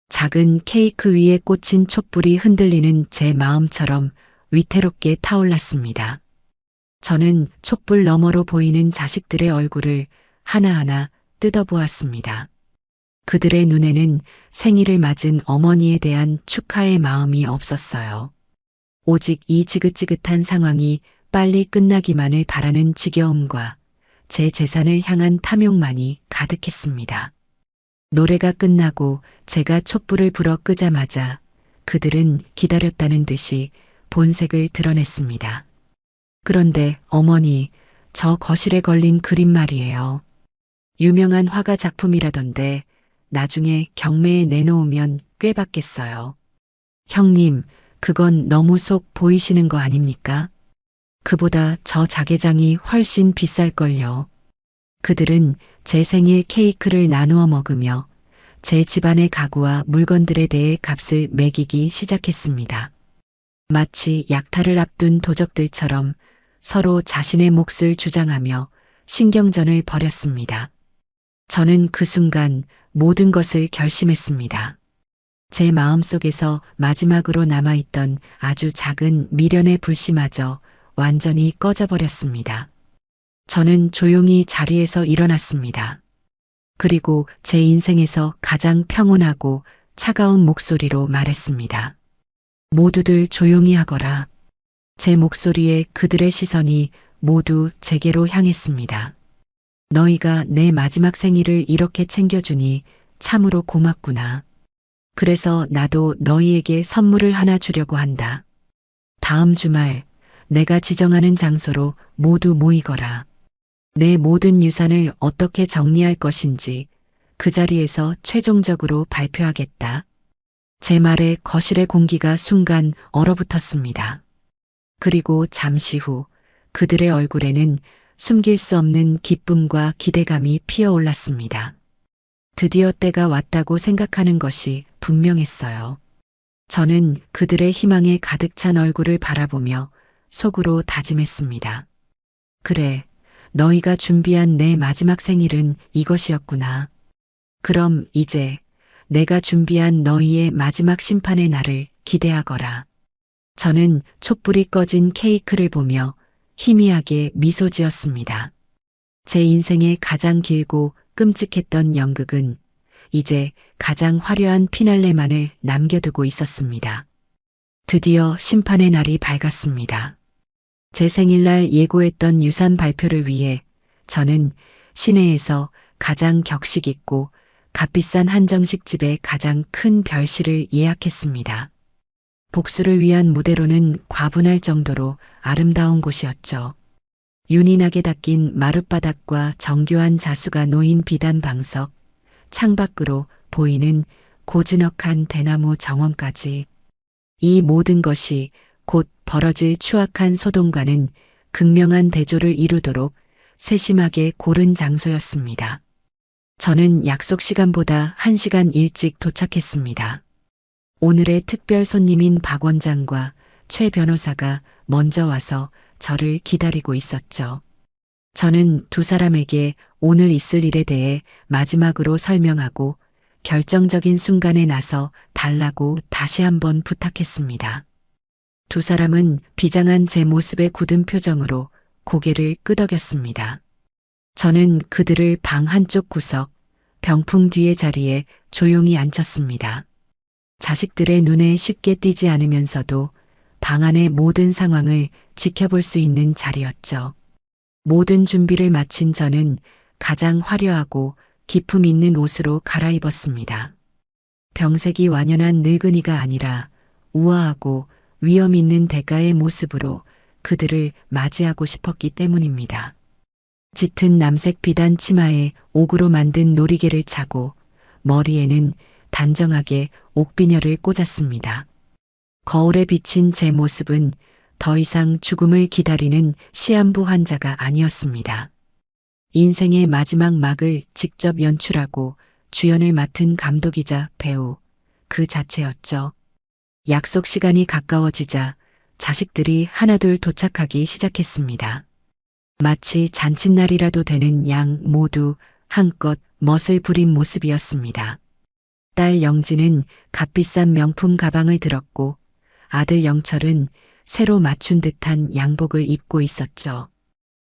작은 케이크 위에 꽂힌 촛불이 흔들리는 제 마음처럼 위태롭게 타올랐습니다. 저는 촛불 너머로 보이는 자식들의 얼굴을 하나하나 뜯어보았습니다. 그들의 눈에는 생일을 맞은 어머니에 대한 축하의 마음이 없었어요. 오직 이 지긋지긋한 상황이 빨리 끝나기만을 바라는 지겨움과 제 재산을 향한 탐욕만이 가득했습니다. 노래가 끝나고 제가 촛불을 불어 끄자마자 그들은 기다렸다는 듯이 본색을 드러냈습니다. 그런데 어머니, 저 거실에 걸린 그림 말이에요. 유명한 화가 작품이라던데 나중에 경매에 내놓으면 꽤 받겠어요. 형님, 그건 너무 속 보이시는 거 아닙니까? 그보다 저 자개장이 훨씬 비쌀걸요. 그들은 제 생일 케이크를 나누어 먹으며 제 집안의 가구와 물건들에 대해 값을 매기기 시작했습니다. 마치 약탈을 앞둔 도적들처럼 서로 자신의 몫을 주장하며 신경전을 벌였습니다. 저는 그 순간 모든 것을 결심했습니다. 제 마음속에서 마지막으로 남아있던 아주 작은 미련의 불씨마저 완전히 꺼져버렸습니다. 저는 조용히 자리에서 일어났습니다. 그리고 제 인생에서 가장 평온하고 차가운 목소리로 말했습니다. 모두들 조용히 하거라. 제 목소리에 그들의 시선이 모두 제게로 향했습니다. 너희가 내 마지막 생일을 이렇게 챙겨주니 참으로 고맙구나. 그래서 나도 너희에게 선물을 하나 주려고 한다. 다음 주말 내가 지정하는 장소로 모두 모이거라. 내 모든 유산을 어떻게 정리할 것인지 그 자리에서 최종적으로 발표하겠다. 제 말에 거실의 공기가 순간 얼어붙었습니다. 그리고 잠시 후 그들의 얼굴에는 숨길 수 없는 기쁨과 기대감이 피어올랐습니다. 드디어 때가 왔다고 생각하는 것이 분명했어요. 저는 그들의 희망에 가득 찬 얼굴을 바라보며 속으로 다짐했습니다. 그래, 너희가 준비한 내 마지막 생일은 이것이었구나. 그럼 이제 내가 준비한 너희의 마지막 심판의 날을 기대하거라. 저는 촛불이 꺼진 케이크를 보며 희미하게 미소 지었습니다. 제 인생의 가장 길고 끔찍했던 연극은 이제 가장 화려한 피날레만을 남겨두고 있었습니다. 드디어 심판의 날이 밝았습니다. 제 생일날 예고했던 유산 발표를 위해 저는 시내에서 가장 격식 있고 값비싼 한정식 집에 가장 큰 별실을 예약했습니다. 복수를 위한 무대로는 과분할 정도로 아름다운 곳이었죠. 윤이 나게 닦인 마룻바닥과 정교한 자수가 놓인 비단 방석, 창밖으로 보이는 고즈넉한 대나무 정원까지 이 모든 것이 곧 벌어질 추악한 소동과는 극명한 대조를 이루도록 세심하게 고른 장소였습니다. 저는 약속 시간보다 1시간 일찍 도착했습니다. 오늘의 특별 손님인 박 원장과 최 변호사가 먼저 와서 저를 기다리고 있었죠. 저는 두 사람에게 오늘 있을 일에 대해 마지막으로 설명하고 결정적인 순간에 나서 달라고 다시 한번 부탁했습니다. 두 사람은 비장한 제 모습에 굳은 표정으로 고개를 끄덕였습니다. 저는 그들을 방 한쪽 구석, 병풍 뒤의 자리에 조용히 앉혔습니다. 자식들의 눈에 쉽게 띄지 않으면서도 방 안의 모든 상황을 지켜볼 수 있는 자리였죠. 모든 준비를 마친 저는 가장 화려하고 기품 있는 옷으로 갈아입었습니다. 병색이 완연한 늙은이가 아니라 우아하고 위험 있는 대가의 모습으로 그들을 맞이하고 싶었기 때문입니다. 짙은 남색 비단 치마에 옥으로 만든 놀이개를 차고 머리에는 단정하게 옥비녀를 꽂았습니다. 거울에 비친 제 모습은 더 이상 죽음을 기다리는 시한부 환자가 아니었습니다. 인생의 마지막 막을 직접 연출하고 주연을 맡은 감독이자 배우 그 자체였죠. 약속 시간이 가까워지자 자식들이 하나둘 도착하기 시작했습니다. 마치 잔칫날이라도 되는 양 모두 한껏 멋을 부린 모습이었습니다. 딸 영지는 값비싼 명품 가방을 들었고 아들 영철은 새로 맞춘 듯한 양복을 입고 있었죠.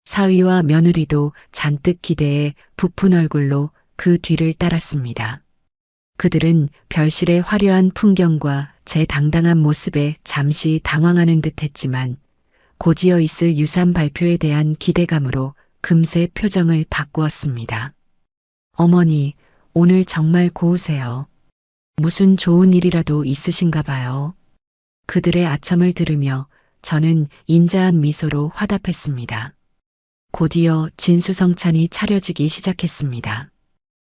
사위와 며느리도 잔뜩 기대에 부푼 얼굴로 그 뒤를 따랐습니다. 그들은 별실의 화려한 풍경과 제 당당한 모습에 잠시 당황하는 듯 했지만 곧이어 있을 유산 발표에 대한 기대감으로 금세 표정을 바꾸었습니다. 어머니, 오늘 정말 고우세요. 무슨 좋은 일이라도 있으신가 봐요. 그들의 아첨을 들으며 저는 인자한 미소로 화답했습니다. 곧이어 진수성찬이 차려지기 시작했습니다.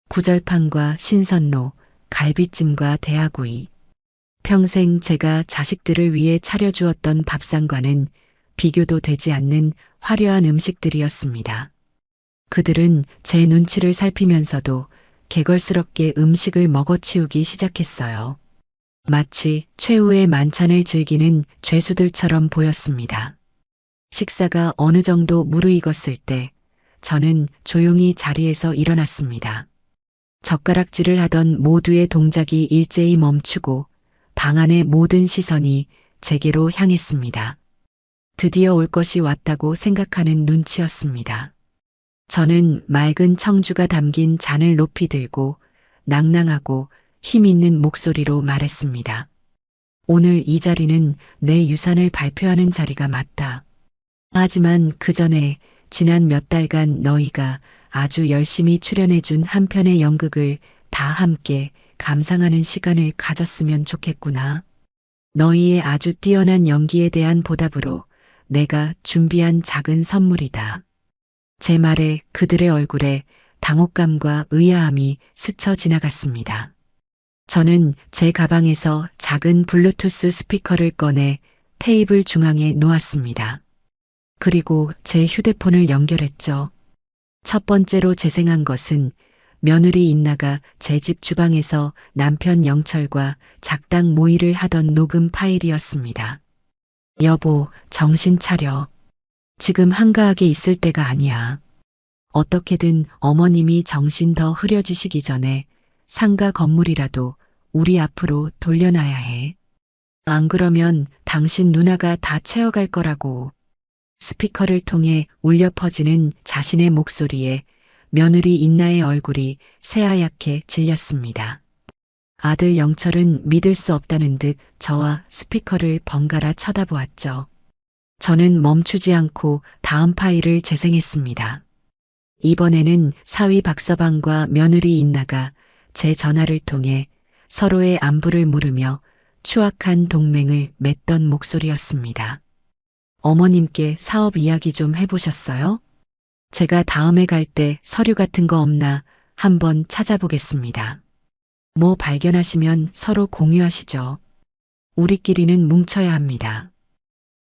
구절판과 신선로, 갈비찜과 대하구이. 평생 제가 자식들을 위해 차려주었던 밥상과는 비교도 되지 않는 화려한 음식들이었습니다. 그들은 제 눈치를 살피면서도 개걸스럽게 음식을 먹어치우기 시작했어요. 마치 최후의 만찬을 즐기는 죄수들처럼 보였습니다. 식사가 어느 정도 무르익었을 때 저는 조용히 자리에서 일어났습니다. 젓가락질을 하던 모두의 동작이 일제히 멈추고 방 안의 모든 시선이 제게로 향했습니다. 드디어 올 것이 왔다고 생각하는 눈치였습니다. 저는 맑은 청주가 담긴 잔을 높이 들고 낭낭하고 힘 있는 목소리로 말했습니다. 오늘 이 자리는 내 유산을 발표하는 자리가 맞다. 하지만 그 전에 지난 몇 달간 너희가 아주 열심히 출연해준 한 편의 연극을 다 함께 감상하는 시간을 가졌으면 좋겠구나. 너희의 아주 뛰어난 연기에 대한 보답으로 내가 준비한 작은 선물이다. 제 말에 그들의 얼굴에 당혹감과 의아함이 스쳐 지나갔습니다. 저는 제 가방에서 작은 블루투스 스피커를 꺼내 테이블 중앙에 놓았습니다. 그리고 제 휴대폰을 연결했죠. 첫 번째로 재생한 것은 며느리 인나가 제 집 주방에서 남편 영철과 작당 모의를 하던 녹음 파일이었습니다. 여보, 정신 차려. 지금 한가하게 있을 때가 아니야. 어떻게든 어머님이 정신 더 흐려지시기 전에 상가 건물이라도 우리 앞으로 돌려놔야 해. 안 그러면 당신 누나가 다 채워갈 거라고. 스피커를 통해 울려 퍼지는 자신의 목소리에 며느리 인나의 얼굴이 새하얗게 질렸습니다. 아들 영철은 믿을 수 없다는 듯 저와 스피커를 번갈아 쳐다보았죠. 저는 멈추지 않고 다음 파일을 재생했습니다. 이번에는 사위 박서방과 며느리 인나가 제 전화를 통해 서로의 안부를 물으며 추악한 동맹을 맺던 목소리였습니다. 어머님께 사업 이야기 좀 해보셨어요? 제가 다음에 갈 때 서류 같은 거 없나 한번 찾아보겠습니다. 뭐 발견하시면 서로 공유하시죠. 우리끼리는 뭉쳐야 합니다.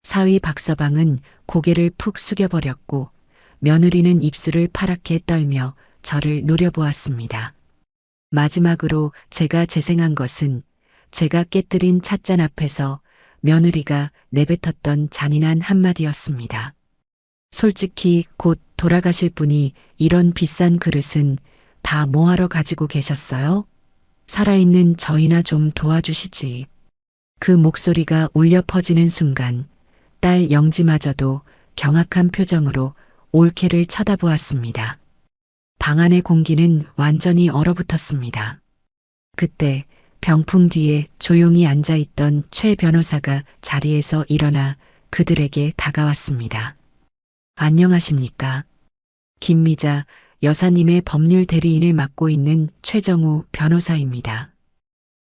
사위 박서방은 고개를 푹 숙여버렸고 며느리는 입술을 파랗게 떨며 저를 노려보았습니다. 마지막으로 제가 재생한 것은 제가 깨뜨린 찻잔 앞에서 며느리가 내뱉었던 잔인한 한마디였습니다. 솔직히 곧 돌아가실 분이 이런 비싼 그릇은 다 뭐하러 가지고 계셨어요? 살아있는 저희나 좀 도와주시지. 그 목소리가 울려 퍼지는 순간 딸 영지마저도 경악한 표정으로 올케를 쳐다보았습니다. 방 안의 공기는 완전히 얼어붙었습니다. 그때 병풍 뒤에 조용히 앉아있던 최 변호사가 자리에서 일어나 그들에게 다가왔습니다. 안녕하십니까? 김미자 여사님의 법률 대리인을 맡고 있는 최정우 변호사입니다.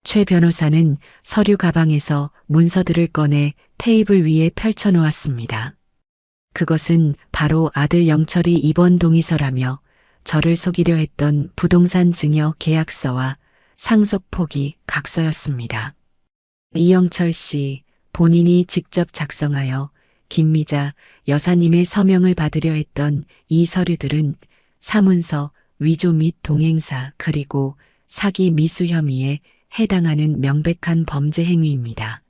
최 변호사는 서류 가방에서 문서들을 꺼내 테이블 위에 펼쳐 놓았습니다. 그것은 바로 아들 영철이 입원 동의서라며 저를 속이려 했던 부동산 증여 계약서와 상속 포기 각서였습니다. 이영철 씨 본인이 직접 작성하여 김미자 여사님의 서명을 받으려 했던 이 서류들은 사문서, 위조 및 동행사 그리고 사기 미수 혐의에 해당하는 명백한 범죄 행위입니다.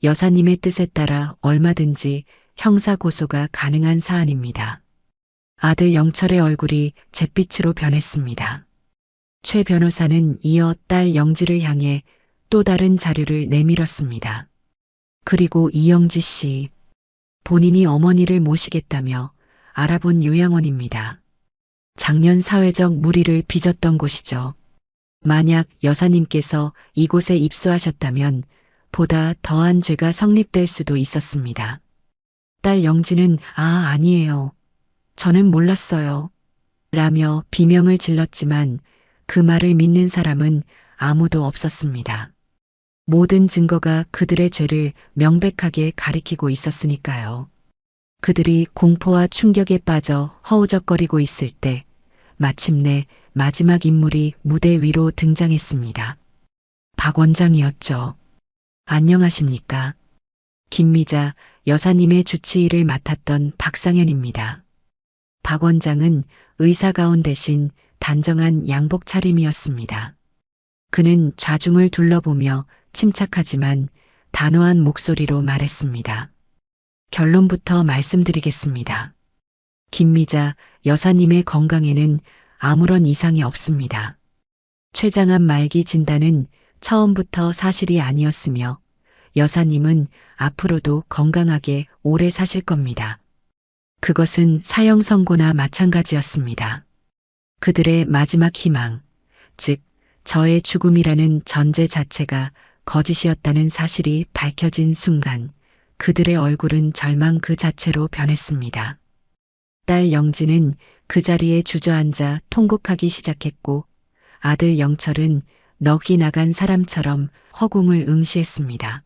여사님의 뜻에 따라 얼마든지 형사 고소가 가능한 사안입니다. 아들 영철의 얼굴이 잿빛으로 변했습니다. 최 변호사는 이어 딸 영지를 향해 또 다른 자료를 내밀었습니다. 그리고 이영지 씨, 본인이 어머니를 모시겠다며 알아본 요양원입니다. 작년 사회적 물의를 빚었던 곳이죠. 만약 여사님께서 이곳에 입소하셨다면 보다 더한 죄가 성립될 수도 있었습니다. 딸 영지는 아니에요. 저는 몰랐어요. 라며 비명을 질렀지만 그 말을 믿는 사람은 아무도 없었습니다. 모든 증거가 그들의 죄를 명백하게 가리키고 있었으니까요. 그들이 공포와 충격에 빠져 허우적거리고 있을 때 마침내 마지막 인물이 무대 위로 등장했습니다. 박 원장이었죠. 안녕하십니까. 김미자 여사님의 주치의를 맡았던 박상현입니다. 박 원장은 의사 가운 대신 단정한 양복 차림이었습니다. 그는 좌중을 둘러보며 침착하지만 단호한 목소리로 말했습니다. 결론부터 말씀드리겠습니다. 김미자 여사님의 건강에는 아무런 이상이 없습니다. 췌장암 말기 진단은 처음부터 사실이 아니었으며 여사님은 앞으로도 건강하게 오래 사실 겁니다. 그것은 사형 선고나 마찬가지였습니다. 그들의 마지막 희망, 즉 저의 죽음이라는 전제 자체가 거짓이었다는 사실이 밝혀진 순간 그들의 얼굴은 절망 그 자체로 변했습니다. 딸 영지는 그 자리에 주저앉아 통곡하기 시작했고 아들 영철은 넋이 나간 사람처럼 허공을 응시했습니다.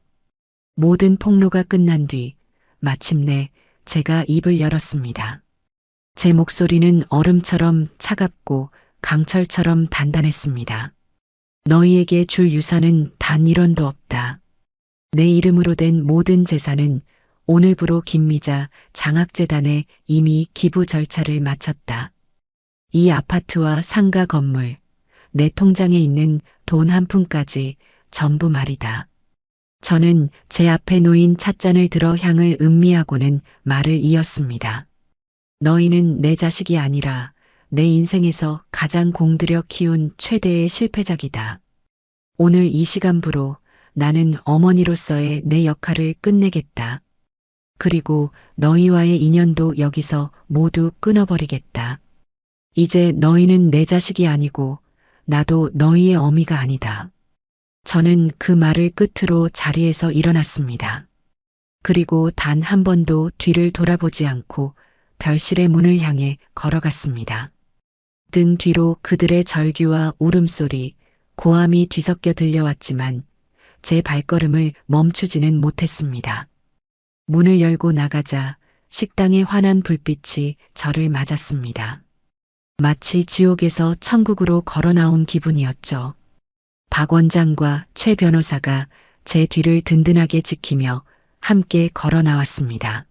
모든 폭로가 끝난 뒤 마침내 제가 입을 열었습니다. 제 목소리는 얼음처럼 차갑고 강철처럼 단단했습니다. 너희에게 줄 유산은 단 1원도 없다. 내 이름으로 된 모든 재산은 오늘부로 김미자 장학재단에 이미 기부 절차를 마쳤다. 이 아파트와 상가 건물, 내 통장에 있는 돈 한 푼까지 전부 말이다. 저는 제 앞에 놓인 찻잔을 들어 향을 음미하고는 말을 이었습니다. 너희는 내 자식이 아니라 내 인생에서 가장 공들여 키운 최대의 실패작이다. 오늘 이 시간부로 나는 어머니로서의 내 역할을 끝내겠다. 그리고 너희와의 인연도 여기서 모두 끊어버리겠다. 이제 너희는 내 자식이 아니고 나도 너희의 어미가 아니다. 저는 그 말을 끝으로 자리에서 일어났습니다. 그리고 단 한 번도 뒤를 돌아보지 않고 별실의 문을 향해 걸어갔습니다. 등 뒤로 그들의 절규와 울음소리, 고함이 뒤섞여 들려왔지만 제 발걸음을 멈추지는 못했습니다. 문을 열고 나가자 식당의 환한 불빛이 저를 맞았습니다. 마치 지옥에서 천국으로 걸어 나온 기분이었죠. 박 원장과 최 변호사가 제 뒤를 든든하게 지키며 함께 걸어 나왔습니다.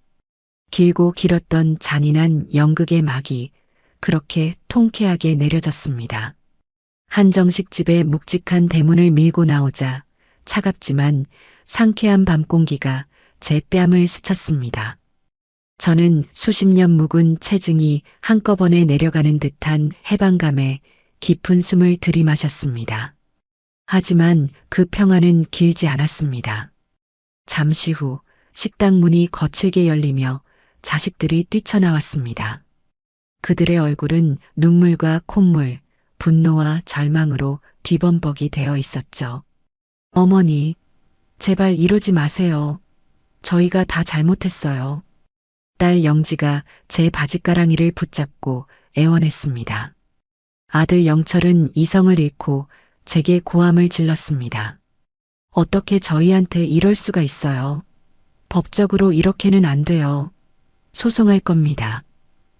길고 길었던 잔인한 연극의 막이 그렇게 통쾌하게 내려졌습니다. 한정식 집의 묵직한 대문을 밀고 나오자 차갑지만 상쾌한 밤 공기가 제 뺨을 스쳤습니다. 저는 수십 년 묵은 체증이 한꺼번에 내려가는 듯한 해방감에 깊은 숨을 들이마셨습니다. 하지만 그 평화는 길지 않았습니다. 잠시 후 식당 문이 거칠게 열리며 자식들이 뛰쳐나왔습니다. 그들의 얼굴은 눈물과 콧물, 분노와 절망으로 뒤범벅이 되어 있었죠. 어머니, 제발 이러지 마세요. 저희가 다 잘못했어요. 딸 영지가 제 바짓가랑이를 붙잡고 애원했습니다. 아들 영철은 이성을 잃고 제게 고함을 질렀습니다. 어떻게 저희한테 이럴 수가 있어요? 법적으로 이렇게는 안 돼요. 소송할 겁니다.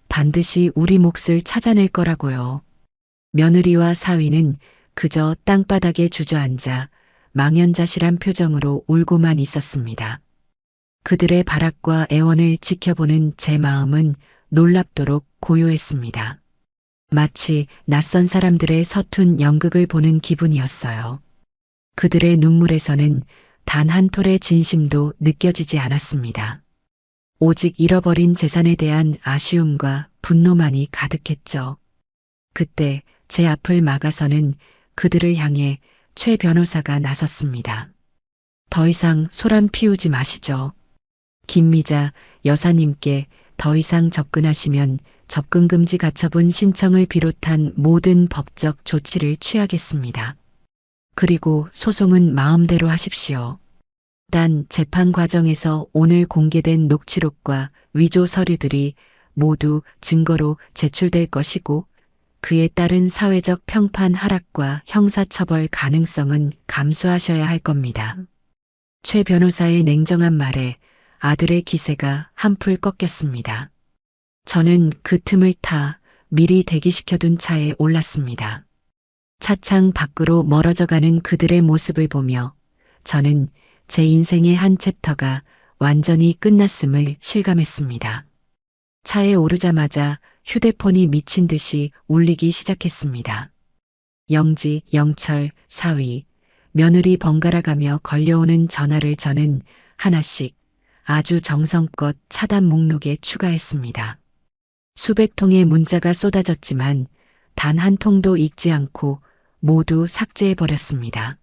반드시 우리 몫을 찾아낼 거라고요. 며느리와 사위는 그저 땅바닥에 주저앉아 망연자실한 표정으로 울고만 있었습니다. 그들의 발악과 애원을 지켜보는 제 마음은 놀랍도록 고요했습니다. 마치 낯선 사람들의 서툰 연극을 보는 기분이었어요. 그들의 눈물에서는 단 한 톨의 진심도 느껴지지 않았습니다. 오직 잃어버린 재산에 대한 아쉬움과 분노만이 가득했죠. 그때 제 앞을 막아서는 그들을 향해 최 변호사가 나섰습니다. 더 이상 소란 피우지 마시죠. 김미자 여사님께 더 이상 접근하시면 접근금지 가처분 신청을 비롯한 모든 법적 조치를 취하겠습니다. 그리고 소송은 마음대로 하십시오. 단 재판 과정에서 오늘 공개된 녹취록과 위조 서류들이 모두 증거로 제출될 것이고 그에 따른 사회적 평판 하락과 형사처벌 가능성은 감수하셔야 할 겁니다. 최 변호사의 냉정한 말에 아들의 기세가 한풀 꺾였습니다. 저는 그 틈을 타 미리 대기시켜둔 차에 올랐습니다. 차창 밖으로 멀어져가는 그들의 모습을 보며 저는 제 인생의 한 챕터가 완전히 끝났음을 실감했습니다. 차에 오르자마자 휴대폰이 미친 듯이 울리기 시작했습니다. 영지, 영철, 사위, 며느리 번갈아가며 걸려오는 전화를 저는 하나씩 아주 정성껏 차단 목록에 추가했습니다. 수백 통의 문자가 쏟아졌지만 단 한 통도 읽지 않고 모두 삭제해버렸습니다.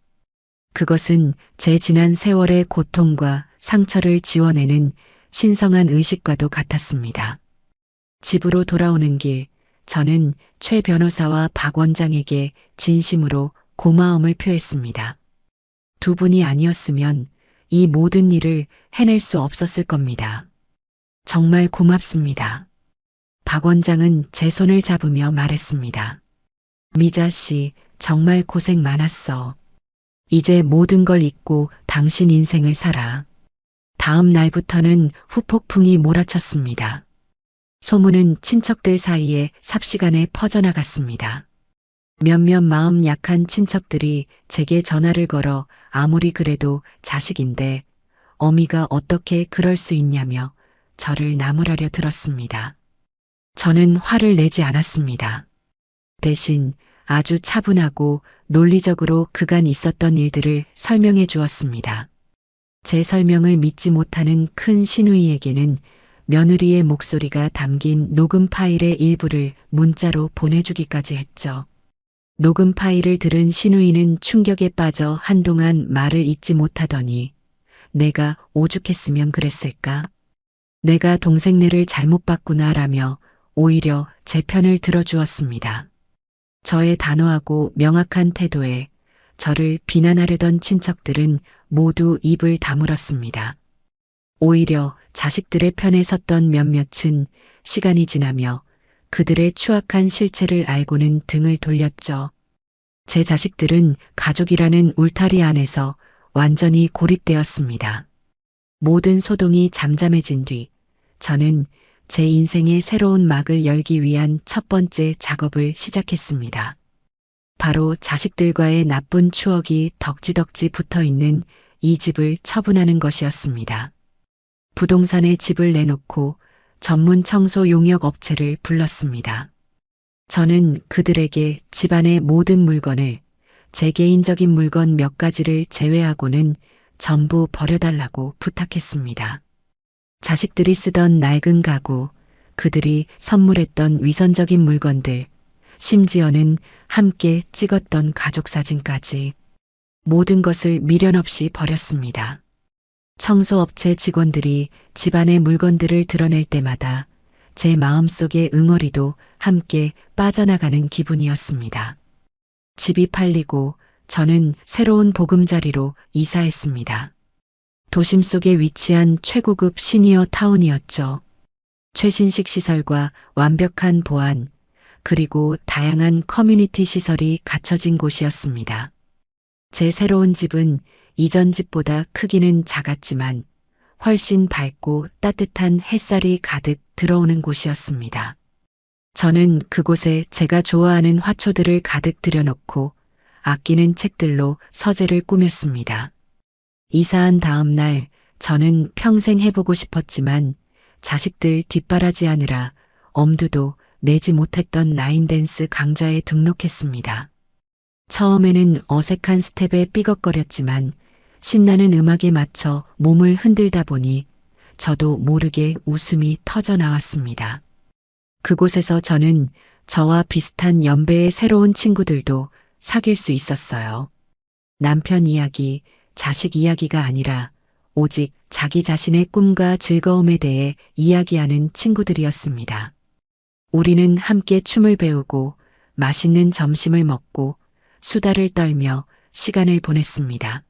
그것은 제 지난 세월의 고통과 상처를 지워내는 신성한 의식과도 같았습니다. 집으로 돌아오는 길, 저는 최 변호사와 박 원장에게 진심으로 고마움을 표했습니다. 두 분이 아니었으면 이 모든 일을 해낼 수 없었을 겁니다. 정말 고맙습니다. 박 원장은 제 손을 잡으며 말했습니다. 미자 씨, 정말 고생 많았어. 이제 모든 걸 잊고 당신 인생을 살아. 다음 날부터는 후폭풍이 몰아쳤습니다. 소문은 친척들 사이에 삽시간에 퍼져나갔습니다. 몇몇 마음 약한 친척들이 제게 전화를 걸어 아무리 그래도 자식인데 어미가 어떻게 그럴 수 있냐며 저를 나무라려 들었습니다. 저는 화를 내지 않았습니다. 대신 아주 차분하고 논리적으로 그간 있었던 일들을 설명해 주었습니다. 제 설명을 믿지 못하는 큰 시누이에게는 며느리의 목소리가 담긴 녹음 파일의 일부를 문자로 보내주기까지 했죠. 녹음 파일을 들은 시누이는 충격에 빠져 한동안 말을 잇지 못하더니 내가 오죽했으면 그랬을까? 내가 동생네를 잘못 봤구나라며 오히려 제 편을 들어주었습니다. 저의 단호하고 명확한 태도에 저를 비난하려던 친척들은 모두 입을 다물었습니다. 오히려 자식들의 편에 섰던 몇몇은 시간이 지나며 그들의 추악한 실체를 알고는 등을 돌렸죠. 제 자식들은 가족이라는 울타리 안에서 완전히 고립되었습니다. 모든 소동이 잠잠해진 뒤 저는 제 인생의 새로운 막을 열기 위한 첫 번째 작업을 시작했습니다. 바로 자식들과의 나쁜 추억이 덕지덕지 붙어 있는 이 집을 처분하는 것이었습니다. 부동산에 집을 내놓고 전문 청소 용역 업체를 불렀습니다. 저는 그들에게 집안의 모든 물건을 제 개인적인 물건 몇 가지를 제외하고는 전부 버려달라고 부탁했습니다. 자식들이 쓰던 낡은 가구, 그들이 선물했던 위선적인 물건들, 심지어는 함께 찍었던 가족 사진까지 모든 것을 미련 없이 버렸습니다. 청소업체 직원들이 집안의 물건들을 드러낼 때마다 제 마음속의 응어리도 함께 빠져나가는 기분이었습니다. 집이 팔리고 저는 새로운 보금자리로 이사했습니다. 도심 속에 위치한 최고급 시니어 타운이었죠. 최신식 시설과 완벽한 보안, 그리고 다양한 커뮤니티 시설이 갖춰진 곳이었습니다. 제 새로운 집은 이전 집보다 크기는 작았지만 훨씬 밝고 따뜻한 햇살이 가득 들어오는 곳이었습니다. 저는 그곳에 제가 좋아하는 화초들을 가득 들여놓고 아끼는 책들로 서재를 꾸몄습니다. 이사한 다음 날 저는 평생 해보고 싶었지만 자식들 뒷바라지하느라 엄두도 내지 못했던 라인댄스 강좌에 등록했습니다. 처음에는 어색한 스텝에 삐걱거렸지만 신나는 음악에 맞춰 몸을 흔들다 보니 저도 모르게 웃음이 터져 나왔습니다. 그곳에서 저는 저와 비슷한 연배의 새로운 친구들도 사귈 수 있었어요. 남편 이야기, 자식 이야기가 아니라 오직 자기 자신의 꿈과 즐거움에 대해 이야기하는 친구들이었습니다. 우리는 함께 춤을 배우고 맛있는 점심을 먹고 수다를 떨며 시간을 보냈습니다.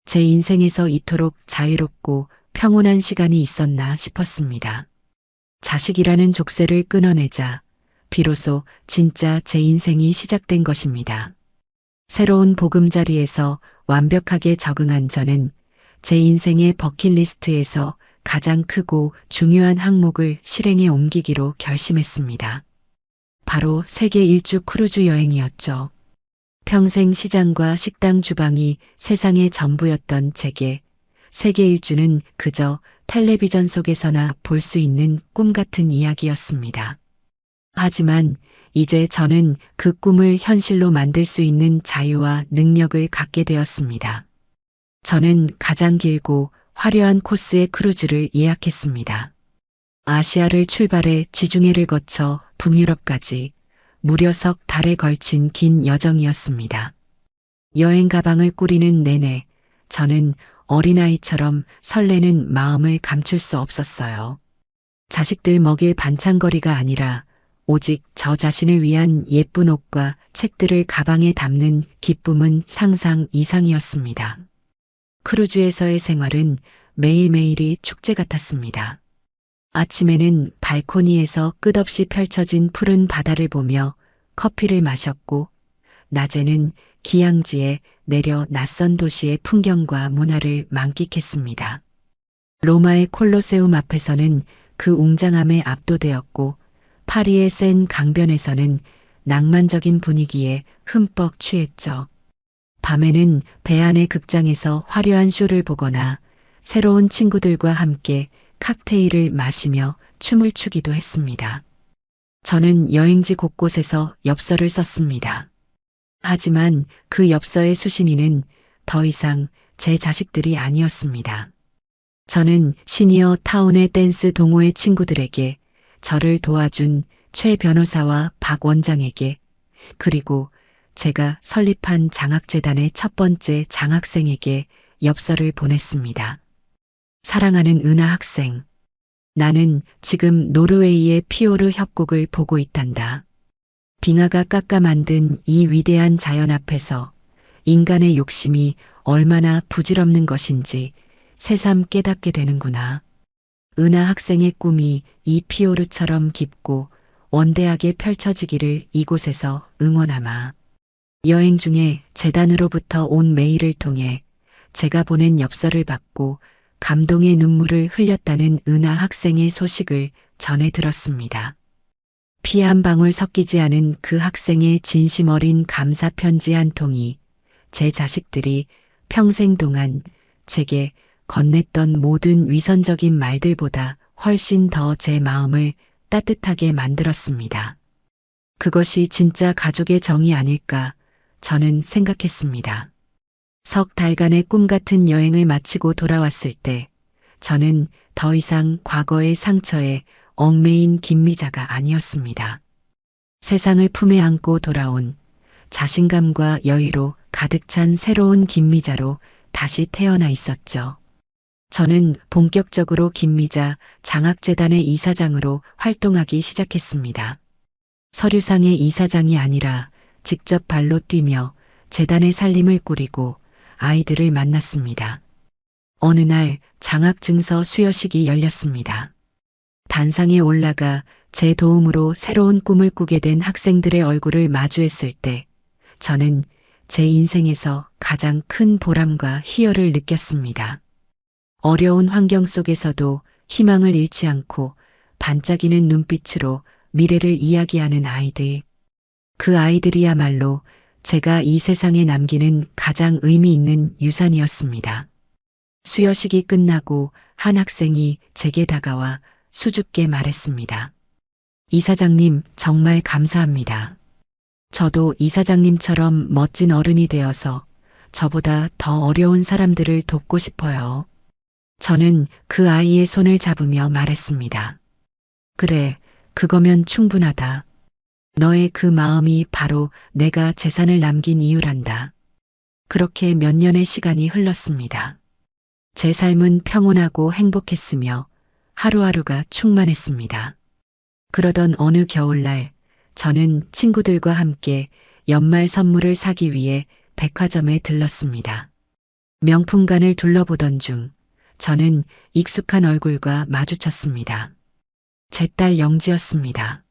제 인생에서 이토록 자유롭고 평온한 시간이 있었나 싶었습니다. 자식이라는 족쇄를 끊어내자 비로소 진짜 제 인생이 시작된 것입니다. 새로운 보금자리에서 완벽하게 적응한 저는 제 인생의 버킷리스트에서 가장 크고 중요한 항목을 실행에 옮기기로 결심했습니다. 바로 세계 일주 크루즈 여행이었죠. 평생 시장과 식당 주방이 세상의 전부였던 제게 세계 일주는 그저 텔레비전 속에서나 볼 수 있는 꿈 같은 이야기였습니다. 하지만 이제 저는 그 꿈을 현실로 만들 수 있는 자유와 능력을 갖게 되었습니다. 저는 가장 길고 화려한 코스의 크루즈를 예약했습니다. 아시아를 출발해 지중해를 거쳐 북유럽까지 무려 석 달에 걸친 긴 여정이었습니다. 여행 가방을 꾸리는 내내 저는 어린아이처럼 설레는 마음을 감출 수 없었어요. 자식들 먹일 반찬거리가 아니라 오직 저 자신을 위한 예쁜 옷과 책들을 가방에 담는 기쁨은 상상 이상이었습니다. 크루즈에서의 생활은 매일매일이 축제 같았습니다. 아침에는 발코니에서 끝없이 펼쳐진 푸른 바다를 보며 커피를 마셨고, 낮에는 기항지에 내려 낯선 도시의 풍경과 문화를 만끽했습니다. 로마의 콜로세움 앞에서는 그 웅장함에 압도되었고, 파리의 센 강변에서는 낭만적인 분위기에 흠뻑 취했죠. 밤에는 배 안의 극장에서 화려한 쇼를 보거나 새로운 친구들과 함께 칵테일을 마시며 춤을 추기도 했습니다. 저는 여행지 곳곳에서 엽서를 썼습니다. 하지만 그 엽서의 수신인은 더 이상 제 자식들이 아니었습니다. 저는 시니어 타운의 댄스 동호회 친구들에게, 저를 도와준 최 변호사와 박 원장에게, 그리고 제가 설립한 장학재단의 첫 번째 장학생에게 엽서를 보냈습니다. 사랑하는 은하 학생, 나는 지금 노르웨이의 피오르 협곡을 보고 있단다. 빙하가 깎아 만든 이 위대한 자연 앞에서 인간의 욕심이 얼마나 부질없는 것인지 새삼 깨닫게 되는구나. 은하 학생의 꿈이 이 피오르처럼 깊고 원대하게 펼쳐지기를 이곳에서 응원하마. 여행 중에 재단으로부터 온 메일을 통해 제가 보낸 엽서를 받고 감동의 눈물을 흘렸다는 은하 학생의 소식을 전해 들었습니다. 피 한 방울 섞이지 않은 그 학생의 진심 어린 감사 편지 한 통이 제 자식들이 평생 동안 제게 건넸던 모든 위선적인 말들보다 훨씬 더 제 마음을 따뜻하게 만들었습니다. 그것이 진짜 가족의 정이 아닐까 저는 생각했습니다. 석 달간의 꿈 같은 여행을 마치고 돌아왔을 때 저는 더 이상 과거의 상처에 얽매인 김미자가 아니었습니다. 세상을 품에 안고 돌아온 자신감과 여유로 가득 찬 새로운 김미자로 다시 태어나 있었죠. 저는 본격적으로 김미자 장학재단의 이사장으로 활동하기 시작했습니다. 서류상의 이사장이 아니라 직접 발로 뛰며 재단의 살림을 꾸리고 아이들을 만났습니다. 어느 날 장학증서 수여식이 열렸습니다. 단상에 올라가 제 도움으로 새로운 꿈을 꾸게 된 학생들의 얼굴을 마주했을 때 저는 제 인생에서 가장 큰 보람과 희열을 느꼈습니다. 어려운 환경 속에서도 희망을 잃지 않고 반짝이는 눈빛으로 미래를 이야기하는 아이들. 그 아이들이야말로 제가 이 세상에 남기는 가장 의미 있는 유산이었습니다. 수여식이 끝나고 한 학생이 제게 다가와 수줍게 말했습니다. 이사장님, 정말 감사합니다. 저도 이사장님처럼 멋진 어른이 되어서 저보다 더 어려운 사람들을 돕고 싶어요. 저는 그 아이의 손을 잡으며 말했습니다. 그래, 그거면 충분하다. 너의 그 마음이 바로 내가 재산을 남긴 이유란다. 그렇게 몇 년의 시간이 흘렀습니다. 제 삶은 평온하고 행복했으며 하루하루가 충만했습니다. 그러던 어느 겨울날, 저는 친구들과 함께 연말 선물을 사기 위해 백화점에 들렀습니다. 명품관을 둘러보던 중 저는 익숙한 얼굴과 마주쳤습니다. 제 딸 영지였습니다.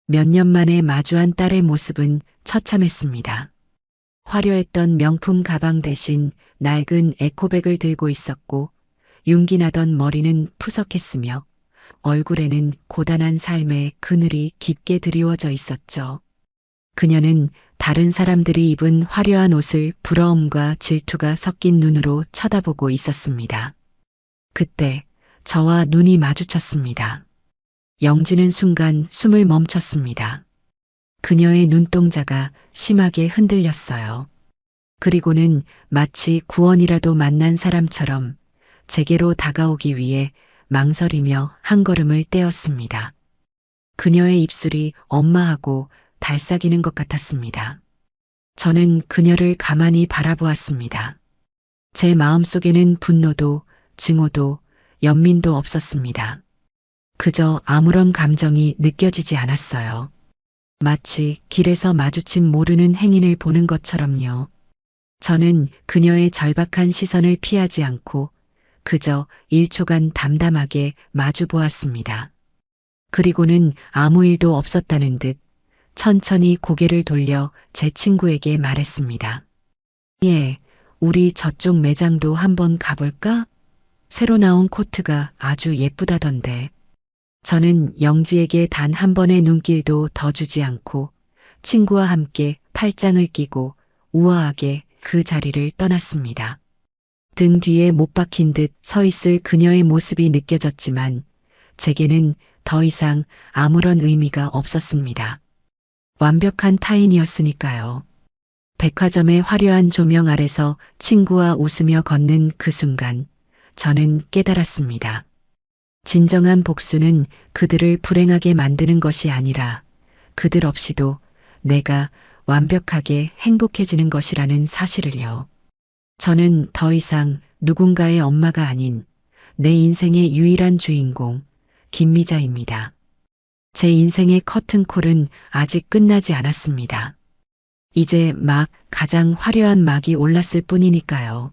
몇 년 만에 마주한 딸의 모습은 처참했습니다. 화려했던 명품 가방 대신 낡은 에코백을 들고 있었고 윤기 나던 머리는 푸석했으며 얼굴에는 고단한 삶의 그늘이 깊게 드리워져 있었죠. 그녀는 다른 사람들이 입은 화려한 옷을 부러움과 질투가 섞인 눈으로 쳐다보고 있었습니다. 그때 저와 눈이 마주쳤습니다. 영지는 순간 숨을 멈췄습니다. 그녀의 눈동자가 심하게 흔들렸어요. 그리고는 마치 구원이라도 만난 사람처럼 제게로 다가오기 위해 망설이며 한 걸음을 떼었습니다. 그녀의 입술이 엄마하고 달싹이는 것 같았습니다. 저는 그녀를 가만히 바라보았습니다. 제 마음속에는 분노도 증오도 연민도 없었습니다. 그저 아무런 감정이 느껴지지 않았어요. 마치 길에서 마주친 모르는 행인을 보는 것처럼요. 저는 그녀의 절박한 시선을 피하지 않고 그저 1초간 담담하게 마주 보았습니다. 그리고는 아무 일도 없었다는 듯 천천히 고개를 돌려 제 친구에게 말했습니다. 예, 우리 저쪽 매장도 한번 가볼까? 새로 나온 코트가 아주 예쁘다던데. 저는 영지에게 단 한 번의 눈길도 더 주지 않고 친구와 함께 팔짱을 끼고 우아하게 그 자리를 떠났습니다. 등 뒤에 못 박힌 듯 서 있을 그녀의 모습이 느껴졌지만 제게는 더 이상 아무런 의미가 없었습니다. 완벽한 타인이었으니까요. 백화점의 화려한 조명 아래서 친구와 웃으며 걷는 그 순간 저는 깨달았습니다. 진정한 복수는 그들을 불행하게 만드는 것이 아니라 그들 없이도 내가 완벽하게 행복해지는 것이라는 사실을요. 저는 더 이상 누군가의 엄마가 아닌 내 인생의 유일한 주인공, 김미자입니다. 제 인생의 커튼콜은 아직 끝나지 않았습니다. 이제 막 가장 화려한 막이 올랐을 뿐이니까요.